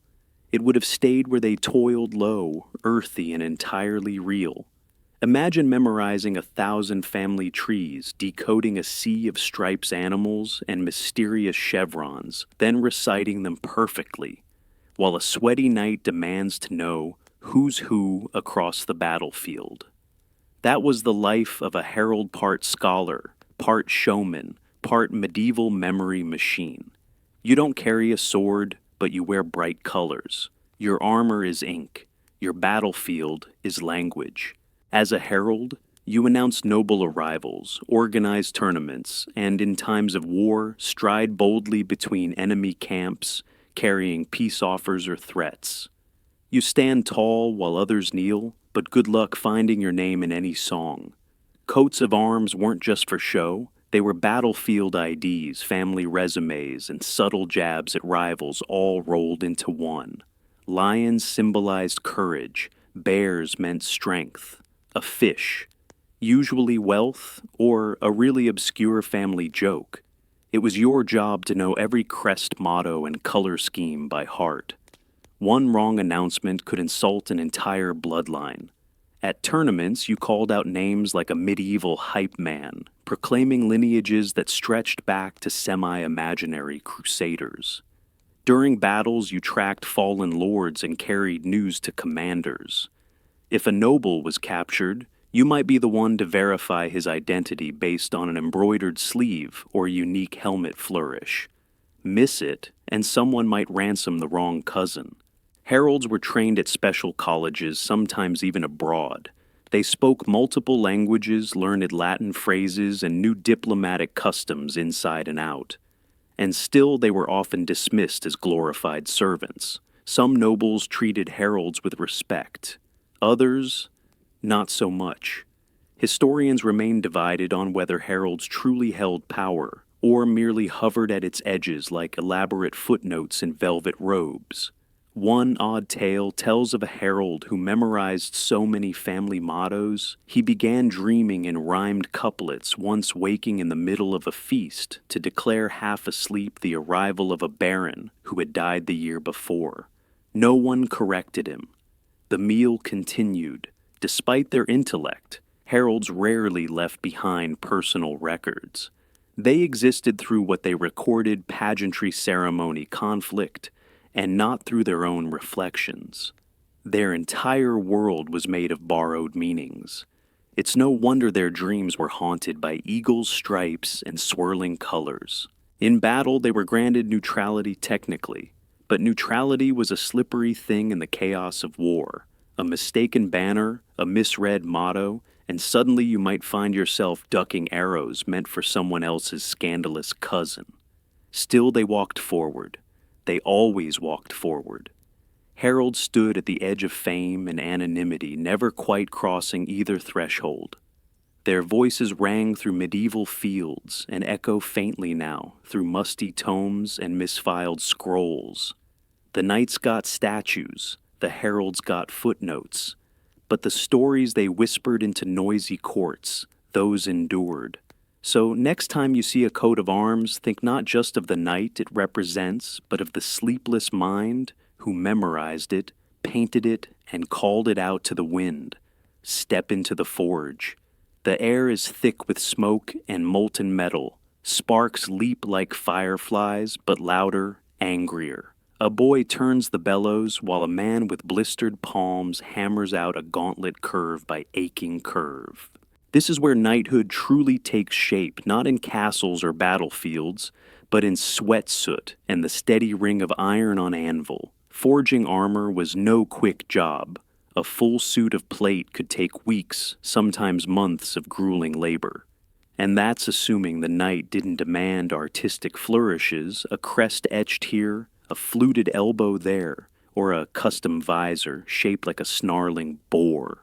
It would have stayed where they toiled low, earthy and entirely real. Imagine memorizing 1,000 family trees, decoding a sea of stripes, animals, and mysterious chevrons, then reciting them perfectly, while a sweaty knight demands to know who's who across the battlefield. That was the life of a herald, part scholar, part showman, part medieval memory machine. You don't carry a sword, but you wear bright colors. Your armor is ink. Your battlefield is language. As a herald, you announce noble arrivals, organize tournaments, and in times of war, stride boldly between enemy camps, carrying peace offers or threats. You stand tall while others kneel, but good luck finding your name in any song. Coats of arms weren't just for show. They were battlefield IDs, family resumes, and subtle jabs at rivals all rolled into one. Lions symbolized courage, bears meant strength. A fish. usually wealth, or a really obscure family joke. It was your job to know every crest motto and color scheme by heart. One wrong announcement could insult an entire bloodline. At tournaments, you called out names like a medieval hype man, proclaiming lineages that stretched back to semi-imaginary crusaders. During battles, you tracked fallen lords and carried news to commanders. If a noble was captured, you might be the one to verify his identity based on an embroidered sleeve or unique helmet flourish. Miss it, and someone might ransom the wrong cousin. Heralds were trained at special colleges, sometimes even abroad. They spoke multiple languages, learned Latin phrases, and knew diplomatic customs inside and out. And still they were often dismissed as glorified servants. Some nobles treated heralds with respect. Others, not so much. Historians remain divided on whether heralds truly held power, or merely hovered at its edges like elaborate footnotes in velvet robes. One odd tale tells of a herald who memorized so many family mottos, he began dreaming in rhymed couplets once waking in the middle of a feast to declare half asleep the arrival of a baron who had died the year before. No one corrected him. The meal continued. Despite their intellect, heralds rarely left behind personal records. They existed through what they recorded pageantry ceremony conflict, and not through their own reflections. Their entire world was made of borrowed meanings. It's no wonder their dreams were haunted by eagles' stripes and swirling colors. In battle, they were granted neutrality technically, but neutrality was a slippery thing in the chaos of war. A mistaken banner, a misread motto, and suddenly you might find yourself ducking arrows meant for someone else's scandalous cousin. Still they walked forward. They always walked forward. Heralds stood at the edge of fame and anonymity, never quite crossing either threshold. Their voices rang through medieval fields and echo faintly now through musty tomes and misfiled scrolls. The knights got statues, the heralds got footnotes, but the stories they whispered into noisy courts, those endured. So next time you see a coat of arms, think not just of the knight it represents, but of the sleepless mind who memorized it, painted it, and called it out to the wind. Step into the forge. The air is thick with smoke and molten metal. Sparks leap like fireflies, but louder, angrier. A boy turns the bellows while a man with blistered palms hammers out a gauntlet curve by aching curve. This is where knighthood truly takes shape, not in castles or battlefields, but in sweat soot and the steady ring of iron on anvil. Forging armor was no quick job. A full suit of plate could take weeks, sometimes months of grueling labor. And that's assuming the knight didn't demand artistic flourishes, a crest etched here, a fluted elbow there, or a custom visor shaped like a snarling boar.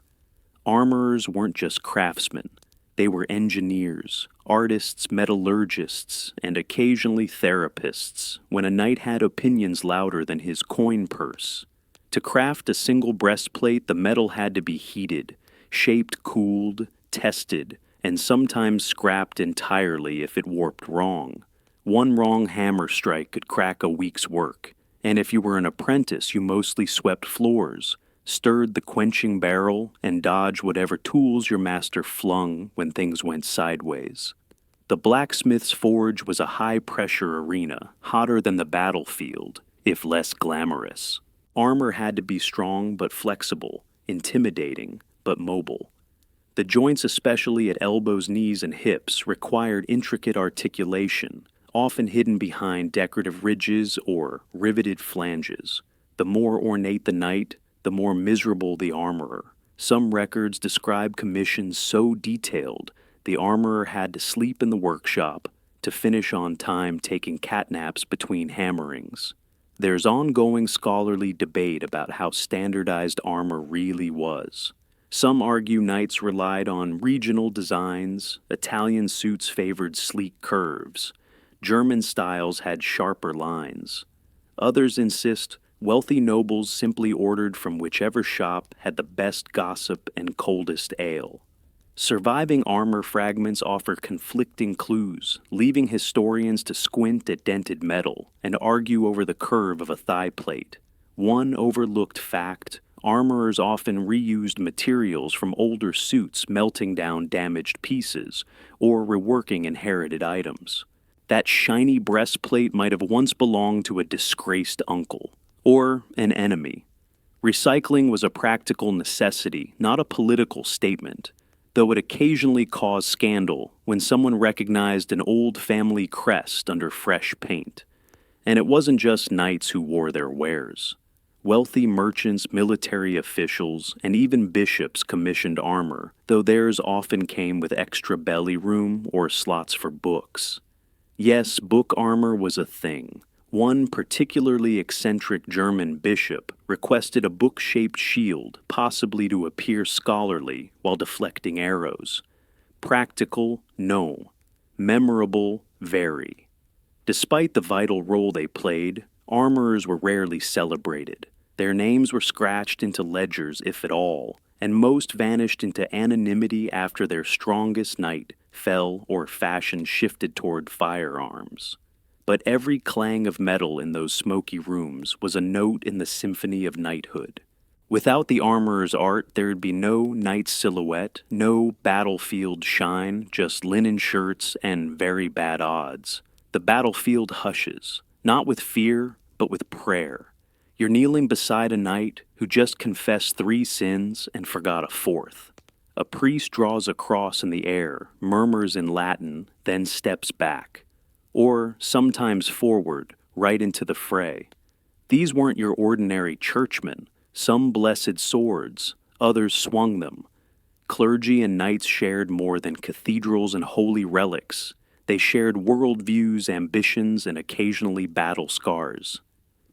Armorers weren't just craftsmen. They were engineers, artists, metallurgists, and occasionally therapists when a knight had opinions louder than his coin purse. To craft a single breastplate, the metal had to be heated, shaped, cooled, tested, and sometimes scrapped entirely if it warped wrong. One wrong hammer strike could crack a week's work, and if you were an apprentice, you mostly swept floors, stirred the quenching barrel, and dodged whatever tools your master flung when things went sideways. The blacksmith's forge was a high-pressure arena, hotter than the battlefield, if less glamorous. Armor had to be strong but flexible, intimidating but mobile. The joints, especially at elbows, knees, and hips, required intricate articulation, often hidden behind decorative ridges or riveted flanges. The more ornate the knight, the more miserable the armorer. Some records describe commissions so detailed the armorer had to sleep in the workshop to finish on time, taking catnaps between hammerings. There's ongoing scholarly debate about how standardized armor really was. Some argue knights relied on regional designs, Italian suits favored sleek curves, German styles had sharper lines. Others insist wealthy nobles simply ordered from whichever shop had the best gossip and coldest ale. Surviving armor fragments offer conflicting clues, leaving historians to squint at dented metal and argue over the curve of a thigh plate. One overlooked fact: armorers often reused materials from older suits, melting down damaged pieces or reworking inherited items. That shiny breastplate might have once belonged to a disgraced uncle or an enemy. Recycling was a practical necessity, not a political statement, though it occasionally caused scandal when someone recognized an old family crest under fresh paint. And it wasn't just knights who wore their wares. Wealthy merchants, military officials, and even bishops commissioned armor, though theirs often came with extra belly room or slots for books. Yes, book armor was a thing. One particularly eccentric German bishop requested a book-shaped shield, possibly to appear scholarly while deflecting arrows. Practical? No. Memorable? Very. Despite the vital role they played, armorers were rarely celebrated. Their names were scratched into ledgers, if at all, and most vanished into anonymity after their strongest knight fell or fashion shifted toward firearms. But every clang of metal in those smoky rooms was a note in the symphony of knighthood. Without the armorer's art, there'd be no knight's silhouette, no battlefield shine, just linen shirts and very bad odds. The battlefield hushes, not with fear, but with prayer. You're kneeling beside a knight who just confessed 3 sins and forgot a 4th. A priest draws a cross in the air, murmurs in Latin, then steps back. Or sometimes forward, right into the fray. These weren't your ordinary churchmen. Some blessed swords, others swung them. Clergy and knights shared more than cathedrals and holy relics. They shared worldviews, ambitions, and occasionally battle scars.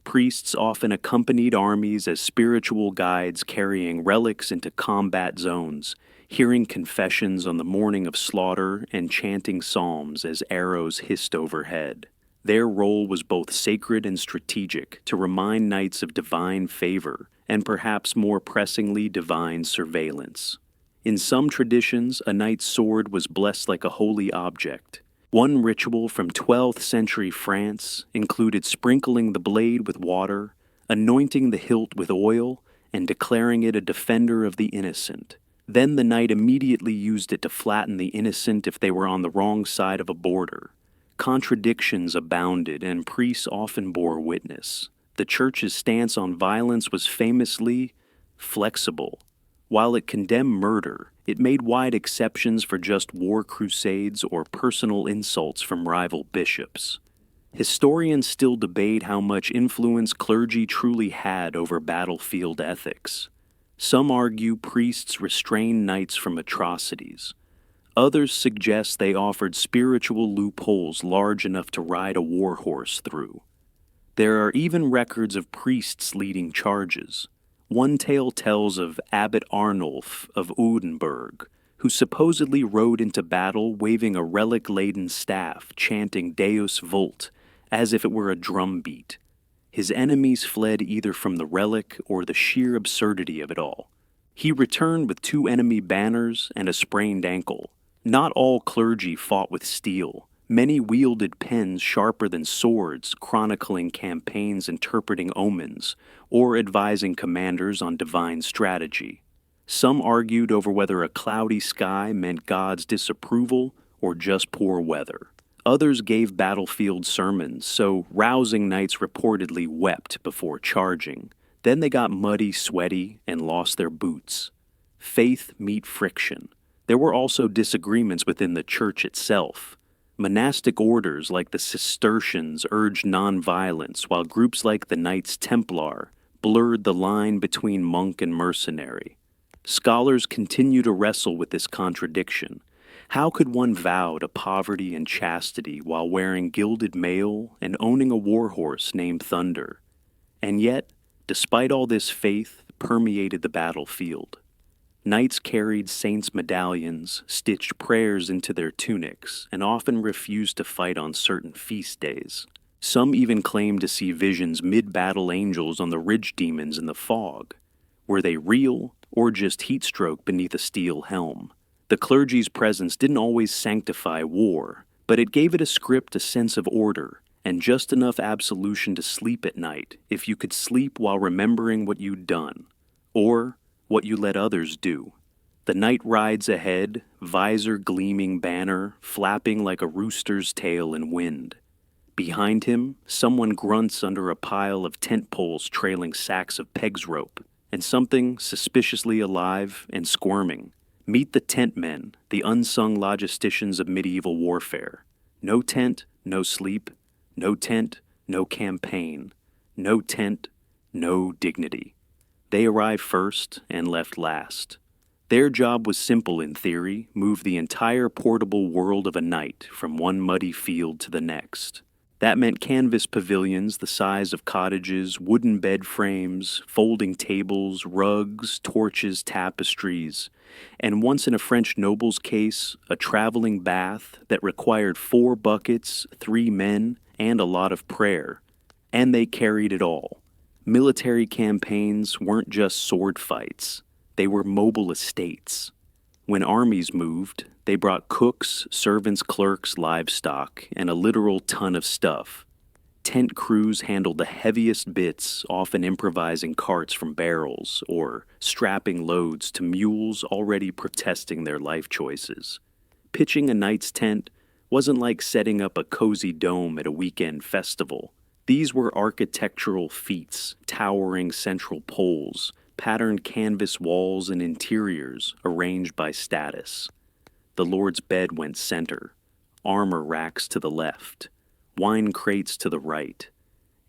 Priests often accompanied armies as spiritual guides, carrying relics into combat zones, hearing confessions on the morning of slaughter and chanting psalms as arrows hissed overhead. Their role was both sacred and strategic, to remind knights of divine favor and perhaps more pressingly divine surveillance. In some traditions, a knight's sword was blessed like a holy object. One ritual from 12th century France included sprinkling the blade with water, anointing the hilt with oil, and declaring it a defender of the innocent. Then the knight immediately used it to flatten the innocent if they were on the wrong side of a border. Contradictions abounded, and priests often bore witness. The church's stance on violence was famously flexible. While it condemned murder, it made wide exceptions for just war crusades or personal insults from rival bishops. Historians still debate how much influence clergy truly had over battlefield ethics. Some argue priests restrained knights from atrocities. Others suggest they offered spiritual loopholes large enough to ride a war horse through. There are even records of priests leading charges. One tale tells of Abbot Arnulf of Oudenburg, who supposedly rode into battle waving a relic-laden staff, chanting Deus Vult, as if it were a drum beat. His enemies fled either from the relic or the sheer absurdity of it all. He returned with 2 enemy banners and a sprained ankle. Not all clergy fought with steel. Many wielded pens sharper than swords, chronicling campaigns, interpreting omens, or advising commanders on divine strategy. Some argued over whether a cloudy sky meant God's disapproval or just poor weather. Others gave battlefield sermons, so rousing knights reportedly wept before charging. Then they got muddy, sweaty, and lost their boots. Faith meet friction. There were also disagreements within the church itself. Monastic orders like the Cistercians urged nonviolence, while groups like the Knights Templar blurred the line between monk and mercenary. Scholars continue to wrestle with this contradiction. How could one vow to poverty and chastity while wearing gilded mail and owning a warhorse named Thunder? And yet, despite all this, faith permeated the battlefield. Knights carried saints' medallions, stitched prayers into their tunics, and often refused to fight on certain feast days. Some even claimed to see visions mid-battle angels on the ridge demons in the fog. Were they real, or just heat stroke beneath a steel helm? The clergy's presence didn't always sanctify war, but it gave it a script, a sense of order, and just enough absolution to sleep at night if you could sleep while remembering what you'd done, or what you let others do. The knight rides ahead, visor gleaming banner, flapping like a rooster's tail in wind. Behind him, someone grunts under a pile of tent poles trailing sacks of pegs rope, and something suspiciously alive and squirming. Meet the tent men, the unsung logisticians of medieval warfare. No tent, no sleep. No tent, no campaign. No tent, no dignity. They arrived first and left last. Their job was simple in theory: move the entire portable world of a night from one muddy field to the next. That meant canvas pavilions the size of cottages, wooden bed frames, folding tables, rugs, torches, tapestries, and once in a French noble's case, a traveling bath that required 4 buckets, 3 men, and a lot of prayer. And they carried it all. Military campaigns weren't just sword fights. They were mobile estates. When armies moved, they brought cooks, servants, clerks, livestock, and a literal ton of stuff. Tent crews handled the heaviest bits, often improvising carts from barrels or strapping loads to mules already protesting their life choices. Pitching a night's tent wasn't like setting up a cozy dome at a weekend festival. These were architectural feats, towering central poles, patterned canvas walls and interiors arranged by status. The Lord's bed went center, armor racks to the left, wine crates to the right,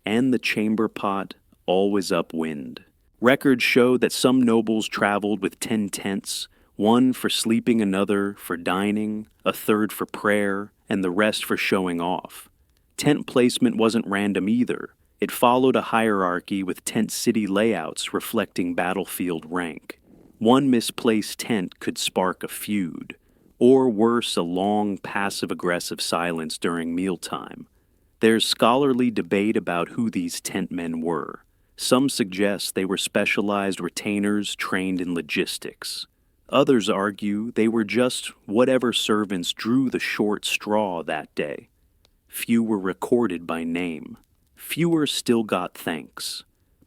and the chamber pot always upwind. Records show that some nobles traveled with 10 tents, one for sleeping, another for dining, a third for prayer, and the rest for showing off. Tent placement wasn't random either. It followed a hierarchy with tent city layouts reflecting battlefield rank. One misplaced tent could spark a feud, or worse, a long, passive-aggressive silence during mealtime. There's scholarly debate about who these tent men were. Some suggest they were specialized retainers trained in logistics. Others argue they were just whatever servants drew the short straw that day. Few were recorded by name. Fewer still got thanks.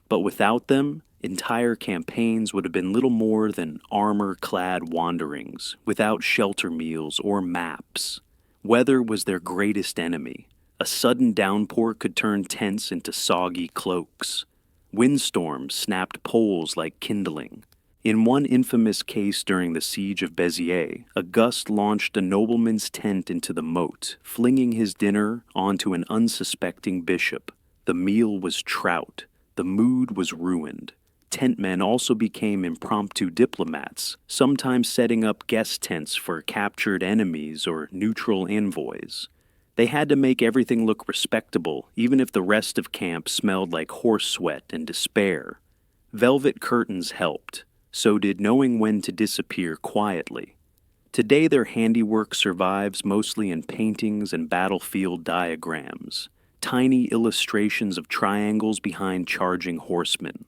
But without them, entire campaigns would have been little more than armor-clad wanderings, without shelter meals or maps. Weather was their greatest enemy. A sudden downpour could turn tents into soggy cloaks. Windstorms snapped poles like kindling. In one infamous case during the siege of Béziers, a gust launched a nobleman's tent into the moat, flinging his dinner onto an unsuspecting bishop. The meal was trout. The mood was ruined. Tent men also became impromptu diplomats, sometimes setting up guest tents for captured enemies or neutral envoys. They had to make everything look respectable, even if the rest of camp smelled like horse sweat and despair. Velvet curtains helped. So did knowing when to disappear quietly. Today their handiwork survives mostly in paintings and battlefield diagrams, tiny illustrations of triangles behind charging horsemen.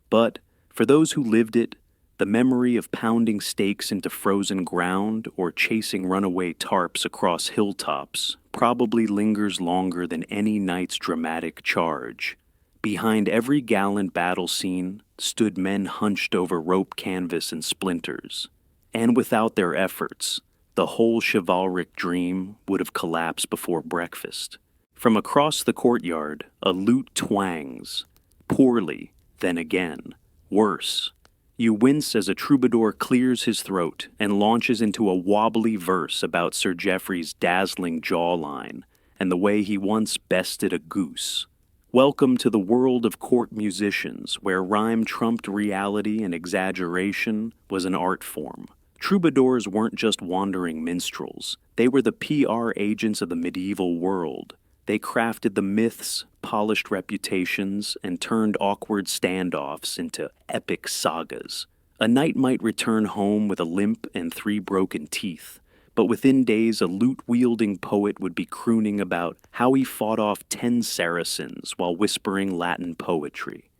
But for those who lived it, the memory of pounding stakes into frozen ground or chasing runaway tarps across hilltops probably lingers longer than any night's dramatic charge. Behind every gallant battle scene stood men hunched over rope canvas and splinters, and without their efforts, the whole chivalric dream would have collapsed before breakfast. From across the courtyard, a lute twangs, poorly, then again, worse. You wince as a troubadour clears his throat and launches into a wobbly verse about Sir Geoffrey's dazzling jawline and the way he once bested a goose. Welcome to the world of court musicians, where rhyme trumped reality and exaggeration was an art form. Troubadours weren't just wandering minstrels. They were the PR agents of the medieval world. They crafted the myths, polished reputations, and turned awkward standoffs into epic sagas. A knight might return home with a limp and 3 broken teeth, but within days a lute-wielding poet would be crooning about how he fought off 10 Saracens while whispering Latin poetry.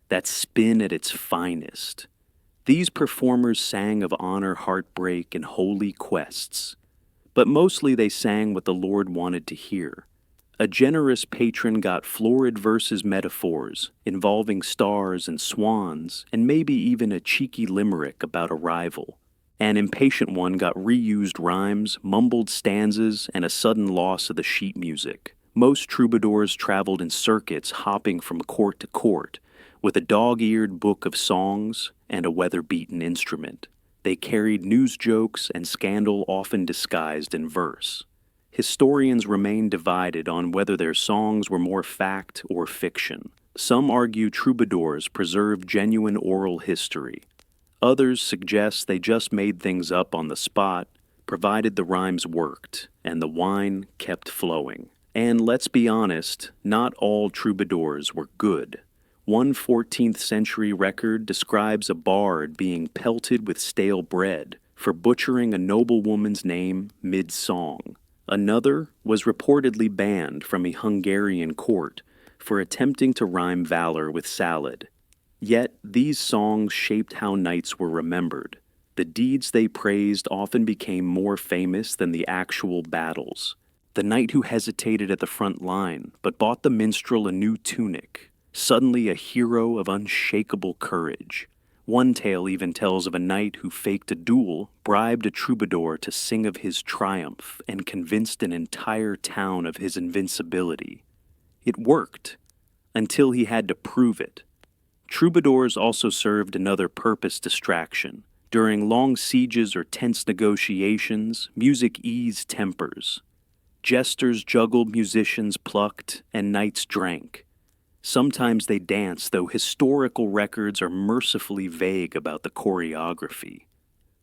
That's spin at its finest. These performers sang of honor, heartbreak, and holy quests, but mostly they sang what the Lord wanted to hear. A generous patron got florid verses metaphors involving stars and swans, and maybe even a cheeky limerick about a rival. An impatient one got reused rhymes, mumbled stanzas, and a sudden loss of the sheet music. Most troubadours traveled in circuits, hopping from court to court, with a dog-eared book of songs and a weather-beaten instrument. They carried news jokes and scandal often disguised in verse. Historians remain divided on whether their songs were more fact or fiction. Some argue troubadours preserved genuine oral history. Others suggest they just made things up on the spot, provided the rhymes worked, and the wine kept flowing. And let's be honest, not all troubadours were good. One 14th century record describes a bard being pelted with stale bread for butchering a noblewoman's name mid-song. Another was reportedly banned from a Hungarian court for attempting to rhyme valor with salad. Yet these songs shaped how knights were remembered. The deeds they praised often became more famous than the actual battles. The knight who hesitated at the front line but bought the minstrel a new tunic, suddenly a hero of unshakable courage. One tale even tells of a knight who faked a duel, bribed a troubadour to sing of his triumph, and convinced an entire town of his invincibility. It worked, until he had to prove it. Troubadours also served another purpose: distraction. During long sieges or tense negotiations, music eased tempers. Jesters juggled, musicians plucked, and knights drank. Sometimes they danced, though historical records are mercifully vague about the choreography.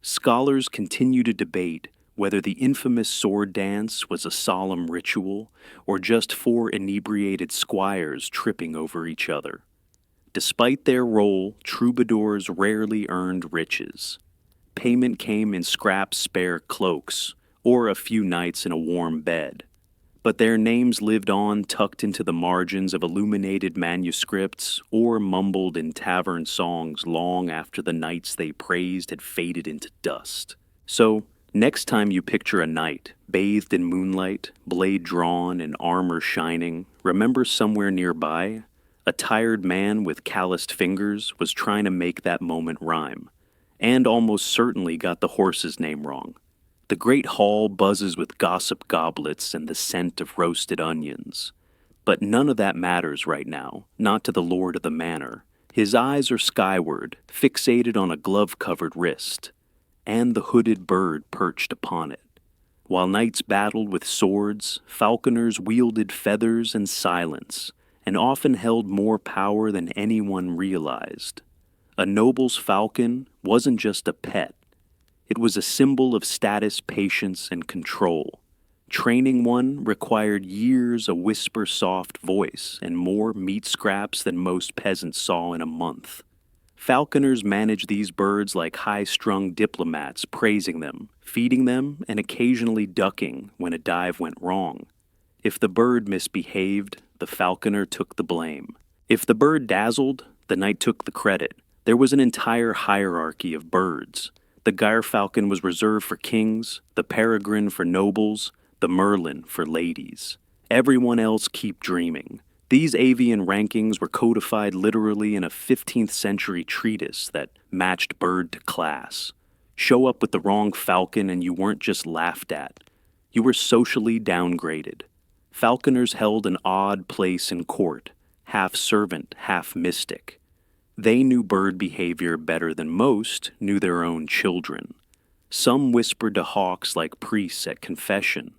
Scholars continue to debate whether the infamous sword dance was a solemn ritual or just four inebriated squires tripping over each other. Despite their role, troubadours rarely earned riches. Payment came in scrap spare cloaks or a few nights in a warm bed. But their names lived on, tucked into the margins of illuminated manuscripts or mumbled in tavern songs long after the knights they praised had faded into dust. So, next time you picture a knight, bathed in moonlight, blade drawn and armor shining, remember somewhere nearby, a tired man with calloused fingers was trying to make that moment rhyme, and almost certainly got the horse's name wrong. The great hall buzzes with gossip goblets and the scent of roasted onions. But none of that matters right now, not to the lord of the manor. His eyes are skyward, fixated on a glove-covered wrist, and the hooded bird perched upon it. While knights battled with swords, falconers wielded feathers and silence, and often held more power than anyone realized. A noble's falcon wasn't just a pet. It was a symbol of status, patience, and control. Training one required years, a whisper-soft voice, and more meat scraps than most peasants saw in a month. Falconers managed these birds like high-strung diplomats, praising them, feeding them, and occasionally ducking when a dive went wrong. If the bird misbehaved, the falconer took the blame. If the bird dazzled, the knight took the credit. There was an entire hierarchy of birds. The gyrfalcon was reserved for kings, the peregrine for nobles, the merlin for ladies. Everyone else keep dreaming. These avian rankings were codified literally in a 15th century treatise that matched bird to class. Show up with the wrong falcon and you weren't just laughed at. You were socially downgraded. Falconers held an odd place in court, half servant, half mystic. They knew bird behavior better than most knew their own children. Some whispered to hawks like priests at confession.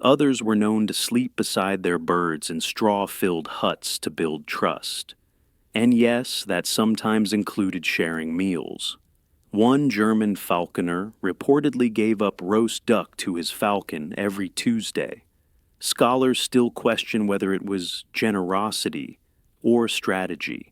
Others were known to sleep beside their birds in straw-filled huts to build trust. And yes, that sometimes included sharing meals. One German falconer reportedly gave up roast duck to his falcon every Tuesday. Scholars still question whether it was generosity or strategy.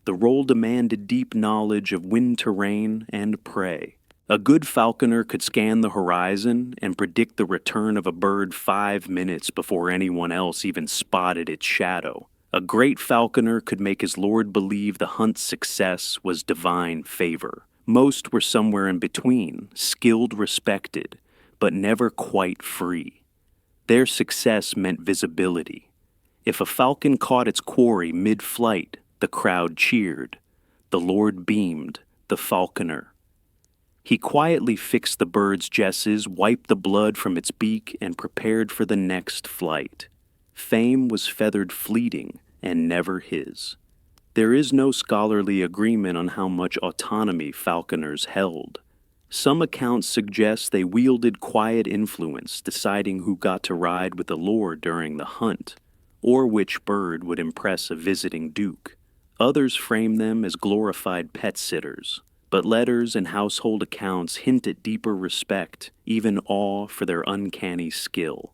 The role demanded deep knowledge of wind terrain and prey. A good falconer could scan the horizon and predict the return of a bird 5 minutes before anyone else even spotted its shadow. A great falconer could make his lord believe the hunt's success was divine favor, Most were somewhere in between, skilled, respected, but never quite free. Their success meant visibility. If a falcon caught its quarry mid-flight, the crowd cheered. The Lord beamed, the falconer. He quietly fixed the bird's jesses, wiped the blood from its beak, and prepared for the next flight. Fame was feathered fleeting and never his. There is no scholarly agreement on how much autonomy falconers held. Some accounts suggest they wielded quiet influence, deciding who got to ride with the Lord during the hunt, or which bird would impress a visiting duke. Others frame them as glorified pet sitters, but letters and household accounts hint at deeper respect, even awe for their uncanny skill.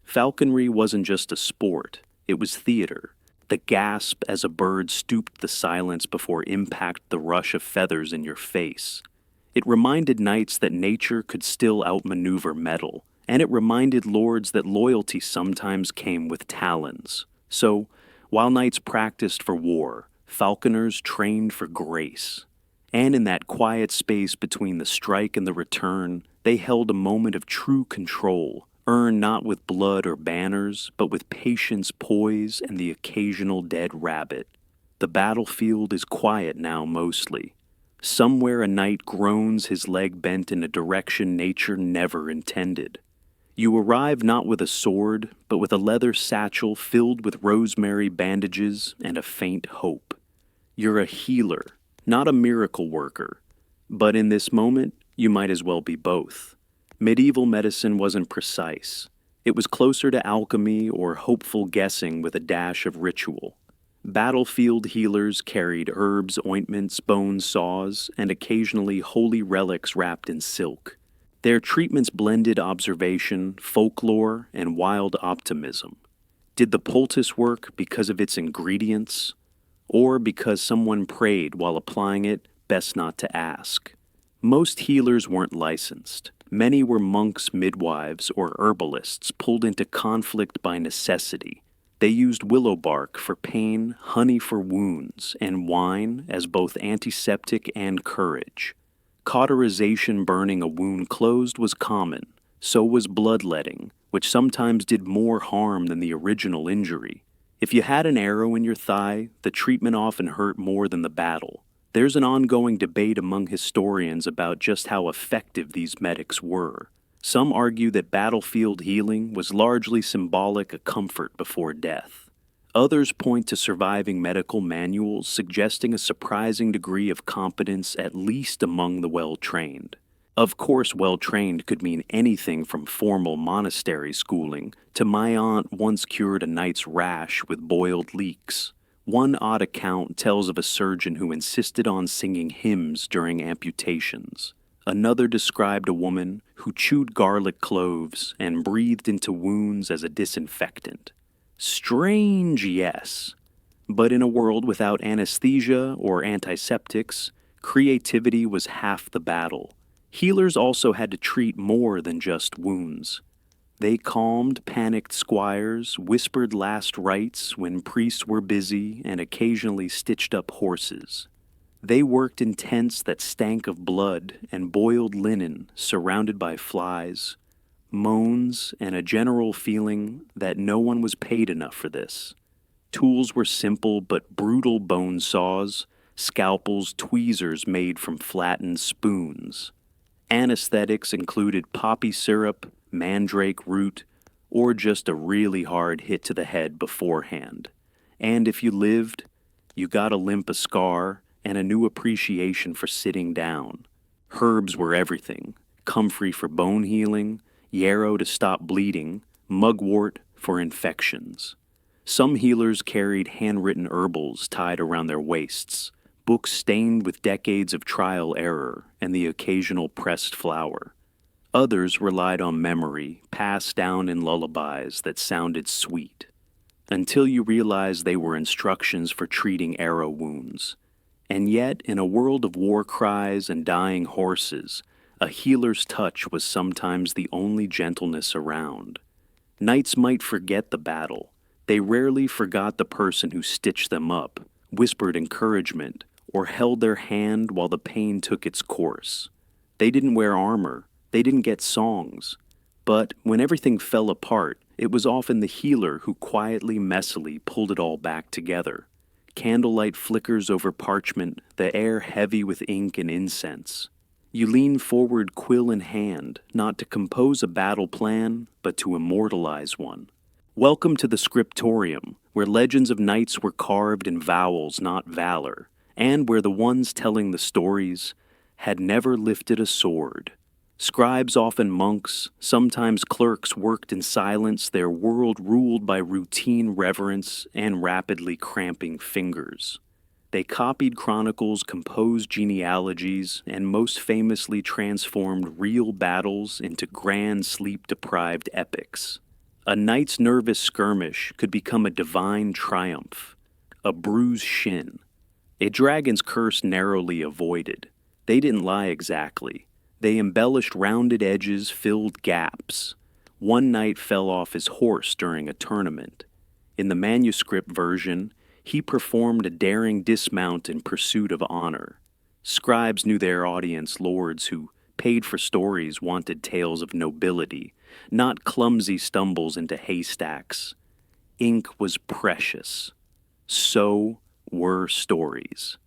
Falconry wasn't just a sport, it was theater. The gasp as a bird stooped the silence before impact the rush of feathers in your face. It reminded knights that nature could still outmaneuver metal, and it reminded lords that loyalty sometimes came with talons. So, while knights practiced for war, falconers trained for grace. And in that quiet space between the strike and the return, they held a moment of true control, earned not with blood or banners, but with patience, poise, and the occasional dead rabbit. The battlefield is quiet now mostly. Somewhere a knight groans, his leg bent in a direction nature never intended. You arrive not with a sword, but with a leather satchel filled with rosemary bandages and a faint hope. You're a healer, not a miracle worker. But in this moment, you might as well be both. Medieval medicine wasn't precise. It was closer to alchemy or hopeful guessing with a dash of ritual. Battlefield healers carried herbs, ointments, bone saws, and occasionally holy relics wrapped in silk. Their treatments blended observation, folklore, and wild optimism. Did the poultice work because of its ingredients, or because someone prayed while applying it? Best not to ask. Most healers weren't licensed. Many were monks, midwives, or herbalists pulled into conflict by necessity. They used willow bark for pain, honey for wounds, and wine as both antiseptic and courage. Cauterization, burning a wound closed, was common. So was bloodletting, which sometimes did more harm than the original injury. If you had an arrow in your thigh, the treatment often hurt more than the battle. There's an ongoing debate among historians about just how effective these medics were. Some argue that battlefield healing was largely symbolic, a comfort before death. Others point to surviving medical manuals suggesting a surprising degree of competence, at least among the well-trained. Of course, well-trained could mean anything from formal monastery schooling to my aunt once cured a knight's rash with boiled leeks. One odd account tells of a surgeon who insisted on singing hymns during amputations. Another described a woman who chewed garlic cloves and breathed into wounds as a disinfectant. Strange, yes, but in a world without anesthesia or antiseptics, creativity was half the battle. Healers also had to treat more than just wounds. They calmed panicked squires, whispered last rites when priests were busy, and occasionally stitched up horses. They worked in tents that stank of blood and boiled linen surrounded by flies, moans, and a general feeling that no one was paid enough for this. Tools were simple but brutal: bone saws, scalpels, tweezers made from flattened spoons. Anesthetics included poppy syrup, mandrake root, or just a really hard hit to the head beforehand. And if you lived, you got a limp, a scar, and a new appreciation for sitting down. Herbs were everything: comfrey for bone healing, yarrow to stop bleeding, mugwort for infections. Some healers carried handwritten herbals tied around their waists, books stained with decades of trial error and the occasional pressed flower. Others relied on memory, passed down in lullabies that sounded sweet, until you realized they were instructions for treating arrow wounds. And yet, in a world of war cries and dying horses, a healer's touch was sometimes the only gentleness around. Knights might forget the battle. They rarely forgot the person who stitched them up, whispered encouragement, or held their hand while the pain took its course. They didn't wear armor, they didn't get songs. But when everything fell apart, it was often the healer who quietly, messily pulled it all back together. Candlelight flickers over parchment, the air heavy with ink and incense. You lean forward, quill in hand, not to compose a battle plan, but to immortalize one. Welcome to the scriptorium, where legends of knights were carved in vowels, not valor, and where the ones telling the stories had never lifted a sword. Scribes, often monks, sometimes clerks, worked in silence, their world ruled by routine reverence and rapidly cramping fingers. They copied chronicles, composed genealogies, and most famously transformed real battles into grand sleep-deprived epics. A knight's nervous skirmish could become a divine triumph, a bruised shin, a dragon's curse narrowly avoided. They didn't lie exactly. They embellished rounded edges, filled gaps. One knight fell off his horse during a tournament. In the manuscript version, he performed a daring dismount in pursuit of honor. Scribes knew their audience lords who paid for stories wanted tales of nobility, not clumsy stumbles into haystacks. Ink was precious. So were stories.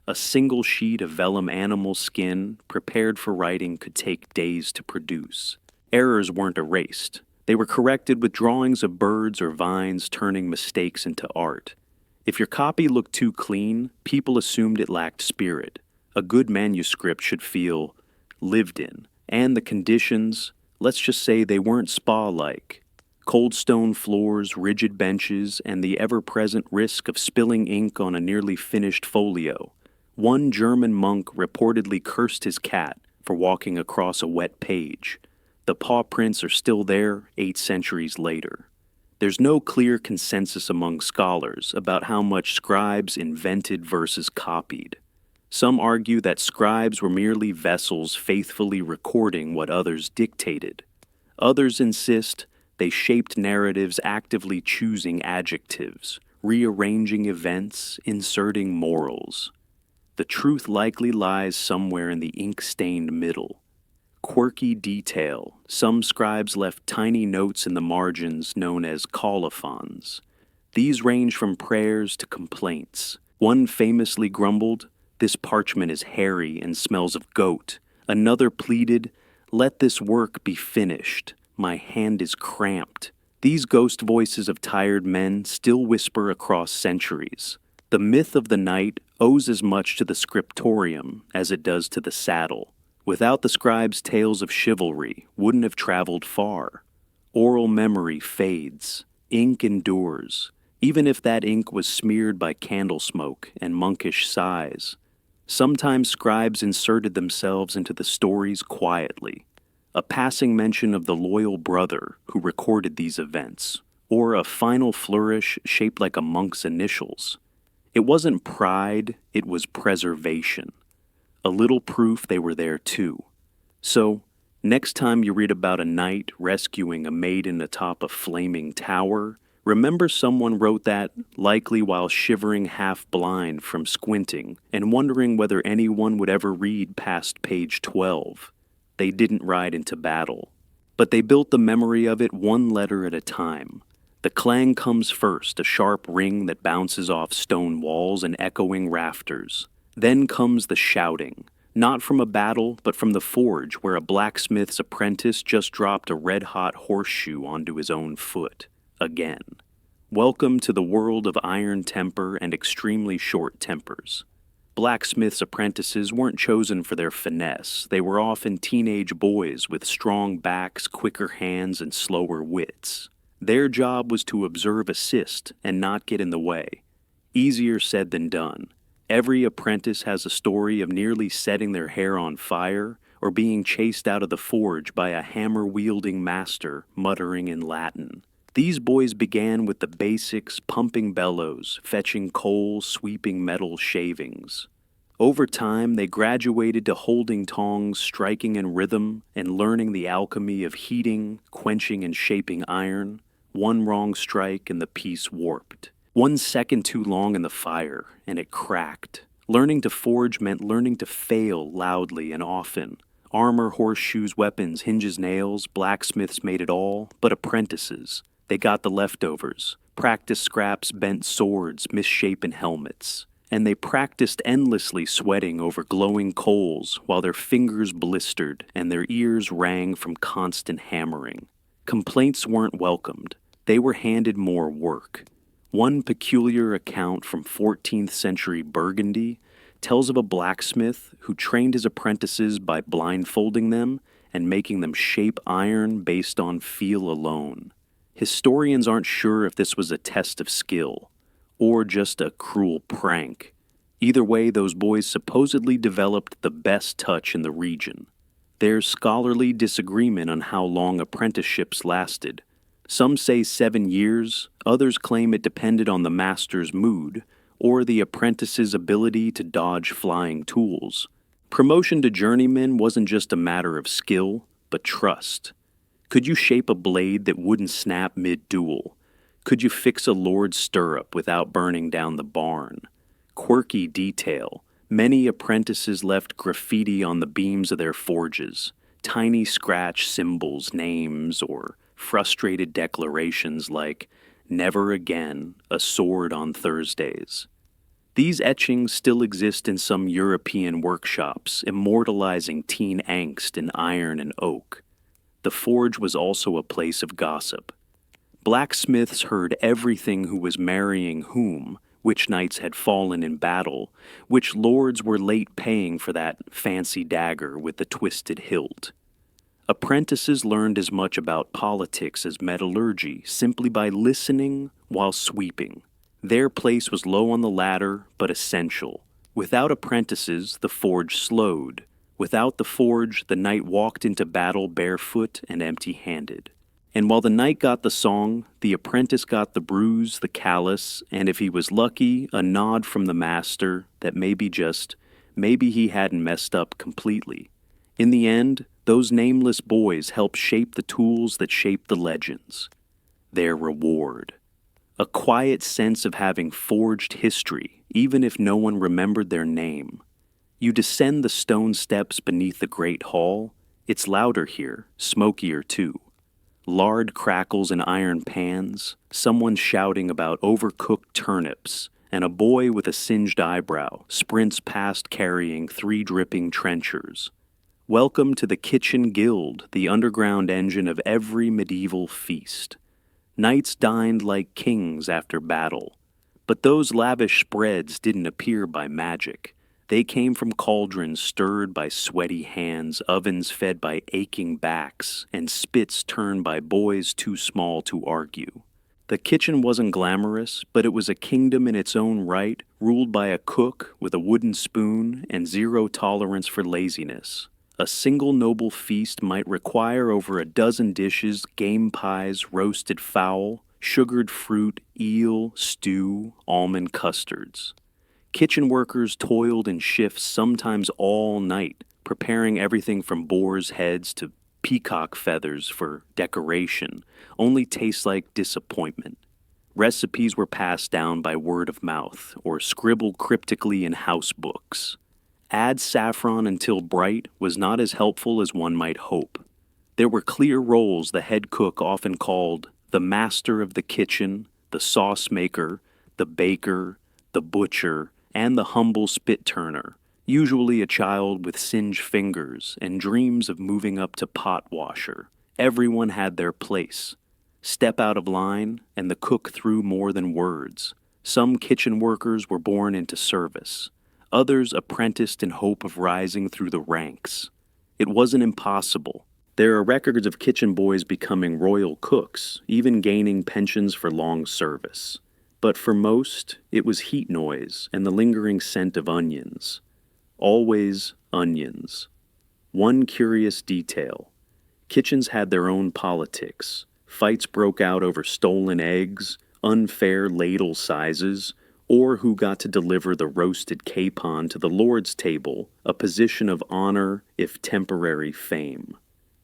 A single sheet of vellum animal skin, prepared for writing, could take days to produce. Errors weren't erased. They were corrected with drawings of birds or vines, turning mistakes into art. If your copy looked too clean, people assumed it lacked spirit. A good manuscript should feel lived in. And the conditions, let's just say they weren't spa-like. Cold stone floors, rigid benches, and the ever-present risk of spilling ink on a nearly finished folio. One German monk reportedly cursed his cat for walking across a wet page. The paw prints are still there 8 centuries later. There's no clear consensus among scholars about how much scribes invented versus copied. Some argue that scribes were merely vessels faithfully recording what others dictated. Others insist they shaped narratives, actively choosing adjectives, rearranging events, inserting morals. The truth likely lies somewhere in the ink-stained middle. Quirky detail. Some scribes left tiny notes in the margins known as colophons. These range from prayers to complaints. One famously grumbled, "This parchment is hairy and smells of goat." Another pleaded, "Let this work be finished. My hand is cramped." These ghost voices of tired men still whisper across centuries. The myth of the knight owes as much to the scriptorium as it does to the saddle. Without the scribes' tales of chivalry wouldn't have traveled far. Oral memory fades. Ink endures, even if that ink was smeared by candle smoke and monkish sighs. Sometimes scribes inserted themselves into the stories quietly. A passing mention of the loyal brother who recorded these events, or a final flourish shaped like a monk's initials. It wasn't pride, it was preservation. A little proof they were there too. So, next time you read about a knight rescuing a maiden atop a flaming tower, remember someone wrote that, likely while shivering half-blind from squinting and wondering whether anyone would ever read past page 12. They didn't ride into battle, but they built the memory of it one letter at a time. The clang comes first, a sharp ring that bounces off stone walls and echoing rafters. Then comes the shouting, not from a battle, but from the forge where a blacksmith's apprentice just dropped a red-hot horseshoe onto his own foot. Again. Welcome to the world of iron temper and extremely short tempers. Blacksmiths' apprentices weren't chosen for their finesse. They were often teenage boys with strong backs, quicker hands, and slower wits. Their job was to observe, assist, and not get in the way. Easier said than done. Every apprentice has a story of nearly setting their hair on fire or being chased out of the forge by a hammer-wielding master muttering in Latin. These boys began with the basics, pumping bellows, fetching coal, sweeping metal shavings. Over time, they graduated to holding tongs, striking in rhythm, and learning the alchemy of heating, quenching, and shaping iron. One wrong strike and the piece warped. 1 second too long in the fire, and it cracked. Learning to forge meant learning to fail loudly and often. Armor, horseshoes, weapons, hinges, nails, blacksmiths made it all, but apprentices. They got the leftovers. Practice scraps, bent swords, misshapen helmets. And they practiced endlessly sweating over glowing coals while their fingers blistered and their ears rang from constant hammering. Complaints weren't welcomed. They were handed more work. One peculiar account from 14th century Burgundy tells of a blacksmith who trained his apprentices by blindfolding them and making them shape iron based on feel alone. Historians aren't sure if this was a test of skill or just a cruel prank. Either way, those boys supposedly developed the best touch in the region. There's scholarly disagreement on how long apprenticeships lasted. Some say 7 years, others claim it depended on the master's mood or the apprentice's ability to dodge flying tools. Promotion to journeyman wasn't just a matter of skill, but trust. Could you shape a blade that wouldn't snap mid-duel? Could you fix a lord's stirrup without burning down the barn? Quirky detail. Many apprentices left graffiti on the beams of their forges, tiny scratch symbols, names, or frustrated declarations like, "Never again, a sword on Thursdays." These etchings still exist in some European workshops, immortalizing teen angst in iron and oak. The forge was also a place of gossip. Blacksmiths heard everything who was marrying whom, which knights had fallen in battle, which lords were late paying for that fancy dagger with the twisted hilt. Apprentices learned as much about politics as metallurgy simply by listening while sweeping. Their place was low on the ladder, but essential. Without apprentices, the forge slowed. Without the forge, the knight walked into battle barefoot and empty-handed. And while the knight got the song, the apprentice got the bruise, the callus, and if he was lucky, a nod from the master that maybe he hadn't messed up completely. In the end, those nameless boys helped shape the tools that shaped the legends. Their reward. A quiet sense of having forged history, even if no one remembered their name. You descend the stone steps beneath the great hall. It's louder here, smokier too. Lard crackles in iron pans, someone shouting about overcooked turnips, and a boy with a singed eyebrow sprints past carrying 3 dripping trenchers. Welcome to the kitchen guild, the underground engine of every medieval feast. Knights dined like kings after battle, but those lavish spreads didn't appear by magic. They came from cauldrons stirred by sweaty hands, ovens fed by aching backs, and spits turned by boys too small to argue. The kitchen wasn't glamorous, but it was a kingdom in its own right, ruled by a cook with a wooden spoon and zero tolerance for laziness. A single noble feast might require over a dozen dishes, game pies, roasted fowl, sugared fruit, eel, stew, almond custards. Kitchen workers toiled in shifts sometimes all night, preparing everything from boars' heads to peacock feathers for decoration, only tastes like disappointment. Recipes were passed down by word of mouth or scribbled cryptically in house books. Add saffron until bright was not as helpful as one might hope. There were clear roles the head cook often called the master of the kitchen, the sauce maker, the baker, the butcher, and the humble spit turner, usually a child with singed fingers and dreams of moving up to pot washer. Everyone had their place. Step out of line, and the cook threw more than words. Some kitchen workers were born into service. Others apprenticed in hope of rising through the ranks. It wasn't impossible. There are records of kitchen boys becoming royal cooks, even gaining pensions for long service. But for most, it was heat noise and the lingering scent of onions. Always onions. One curious detail. Kitchens had their own politics. Fights broke out over stolen eggs, unfair ladle sizes, or who got to deliver the roasted capon to the Lord's table, a position of honor if temporary fame.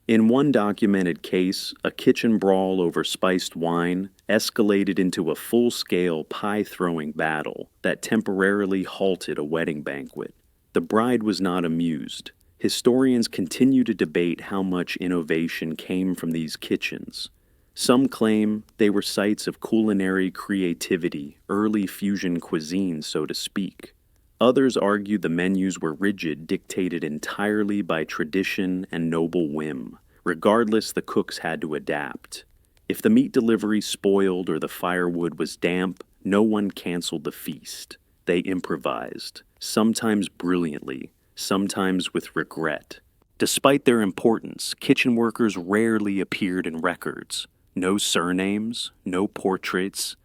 In one documented case, a kitchen brawl over spiced wine escalated into a full-scale pie-throwing battle that temporarily halted a wedding banquet. The bride was not amused. Historians continue to debate how much innovation came from these kitchens. Some claim they were sites of culinary creativity, early fusion cuisine, so to speak. Others argue the menus were rigid, dictated entirely by tradition and noble whim. Regardless, the cooks had to adapt. If the meat delivery spoiled or the firewood was damp, no one canceled the feast. They improvised, sometimes brilliantly, sometimes with regret. Despite their importance, kitchen workers rarely appeared in records. No surnames, no portraits,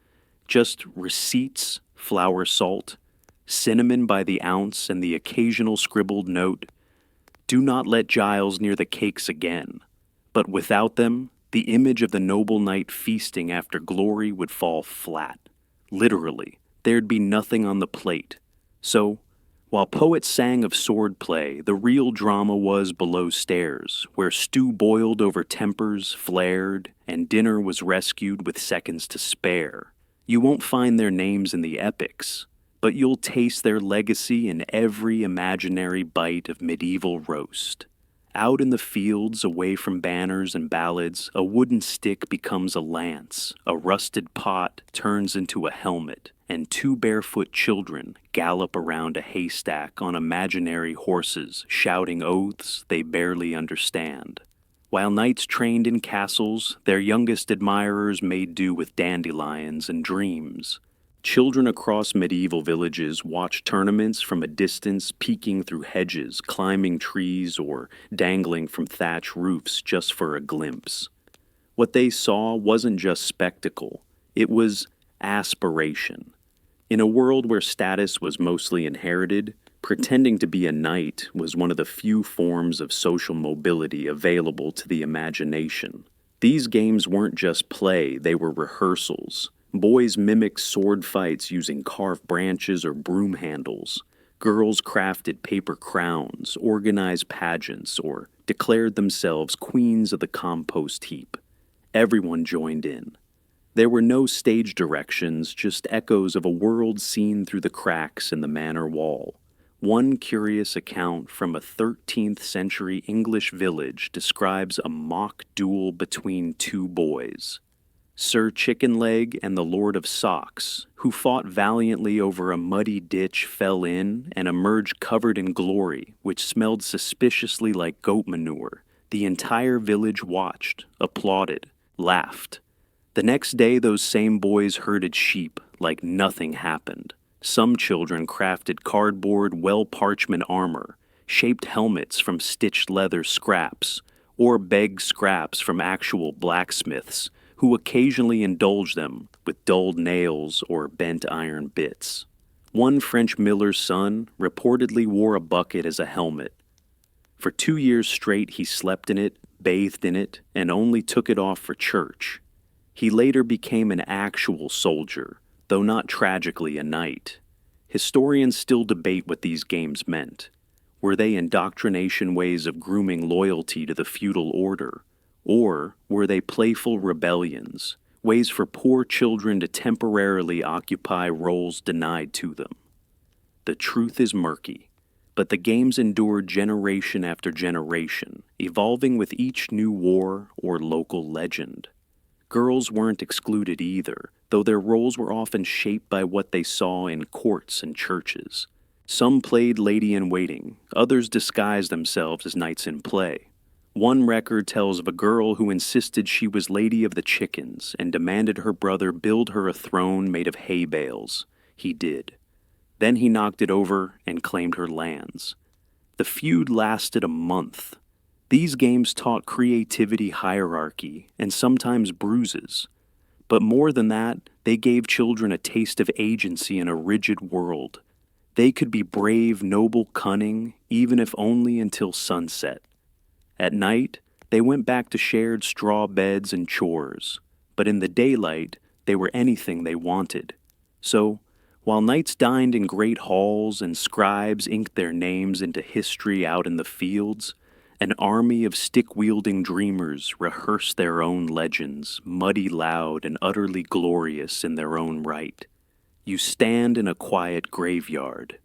just receipts, flour, salt, cinnamon by the ounce, and the occasional scribbled note, "Do not let Giles near the cakes again." But without them, the image of the noble knight feasting after glory would fall flat. Literally, there'd be nothing on the plate. So, while poets sang of swordplay, the real drama was below stairs, where stew boiled over tempers, flared, and dinner was rescued with seconds to spare. You won't find their names in the epics, but you'll taste their legacy in every imaginary bite of medieval roast. Out in the fields, away from banners and ballads, a wooden stick becomes a lance, a rusted pot turns into a helmet, and two barefoot children gallop around a haystack on imaginary horses, shouting oaths they barely understand. While knights trained in castles, their youngest admirers made do with dandelions and dreams. Children across medieval villages watched tournaments from a distance, peeking through hedges, climbing trees, or dangling from thatch roofs just for a glimpse. What they saw wasn't just spectacle, it was aspiration. In a world where status was mostly inherited, pretending to be a knight was one of the few forms of social mobility available to the imagination. These games weren't just play, they were rehearsals. Boys mimicked sword fights using carved branches or broom handles. Girls crafted paper crowns, organized pageants, or declared themselves queens of the compost heap. Everyone joined in. There were no stage directions, just echoes of a world seen through the cracks in the manor wall. One curious account from a 13th century English village describes a mock duel between two boys. Sir Chickenleg and the Lord of Socks, who fought valiantly over a muddy ditch, fell in and emerged covered in glory, which smelled suspiciously like goat manure. The entire village watched, applauded, laughed. The next day, those same boys herded sheep like nothing happened. Some children crafted cardboard, well-parchment armor, shaped helmets from stitched leather scraps, or begged scraps from actual blacksmiths, who occasionally indulged them with dulled nails or bent iron bits. One French miller's son reportedly wore a bucket as a helmet. For 2 years straight he slept in it, bathed in it, and only took it off for church. He later became an actual soldier, though not tragically a knight. Historians still debate what these games meant. Were they indoctrination ways of grooming loyalty to the feudal order? Or were they playful rebellions, ways for poor children to temporarily occupy roles denied to them? The truth is murky, but the games endured generation after generation, evolving with each new war or local legend. Girls weren't excluded either, though their roles were often shaped by what they saw in courts and churches. Some played lady-in-waiting, others disguised themselves as knights in play. One record tells of a girl who insisted she was Lady of the Chickens and demanded her brother build her a throne made of hay bales. He did. Then he knocked it over and claimed her lands. The feud lasted a month. These games taught creativity, hierarchy, and sometimes bruises. But more than that, they gave children a taste of agency in a rigid world. They could be brave, noble, cunning, even if only until sunset. At night, they went back to shared straw beds and chores, but in the daylight, they were anything they wanted. So, while knights dined in great halls and scribes inked their names into history out in the fields, An army of stick-wielding dreamers rehearse their own legends, muddy loud and utterly glorious in their own right. You stand in a quiet graveyard.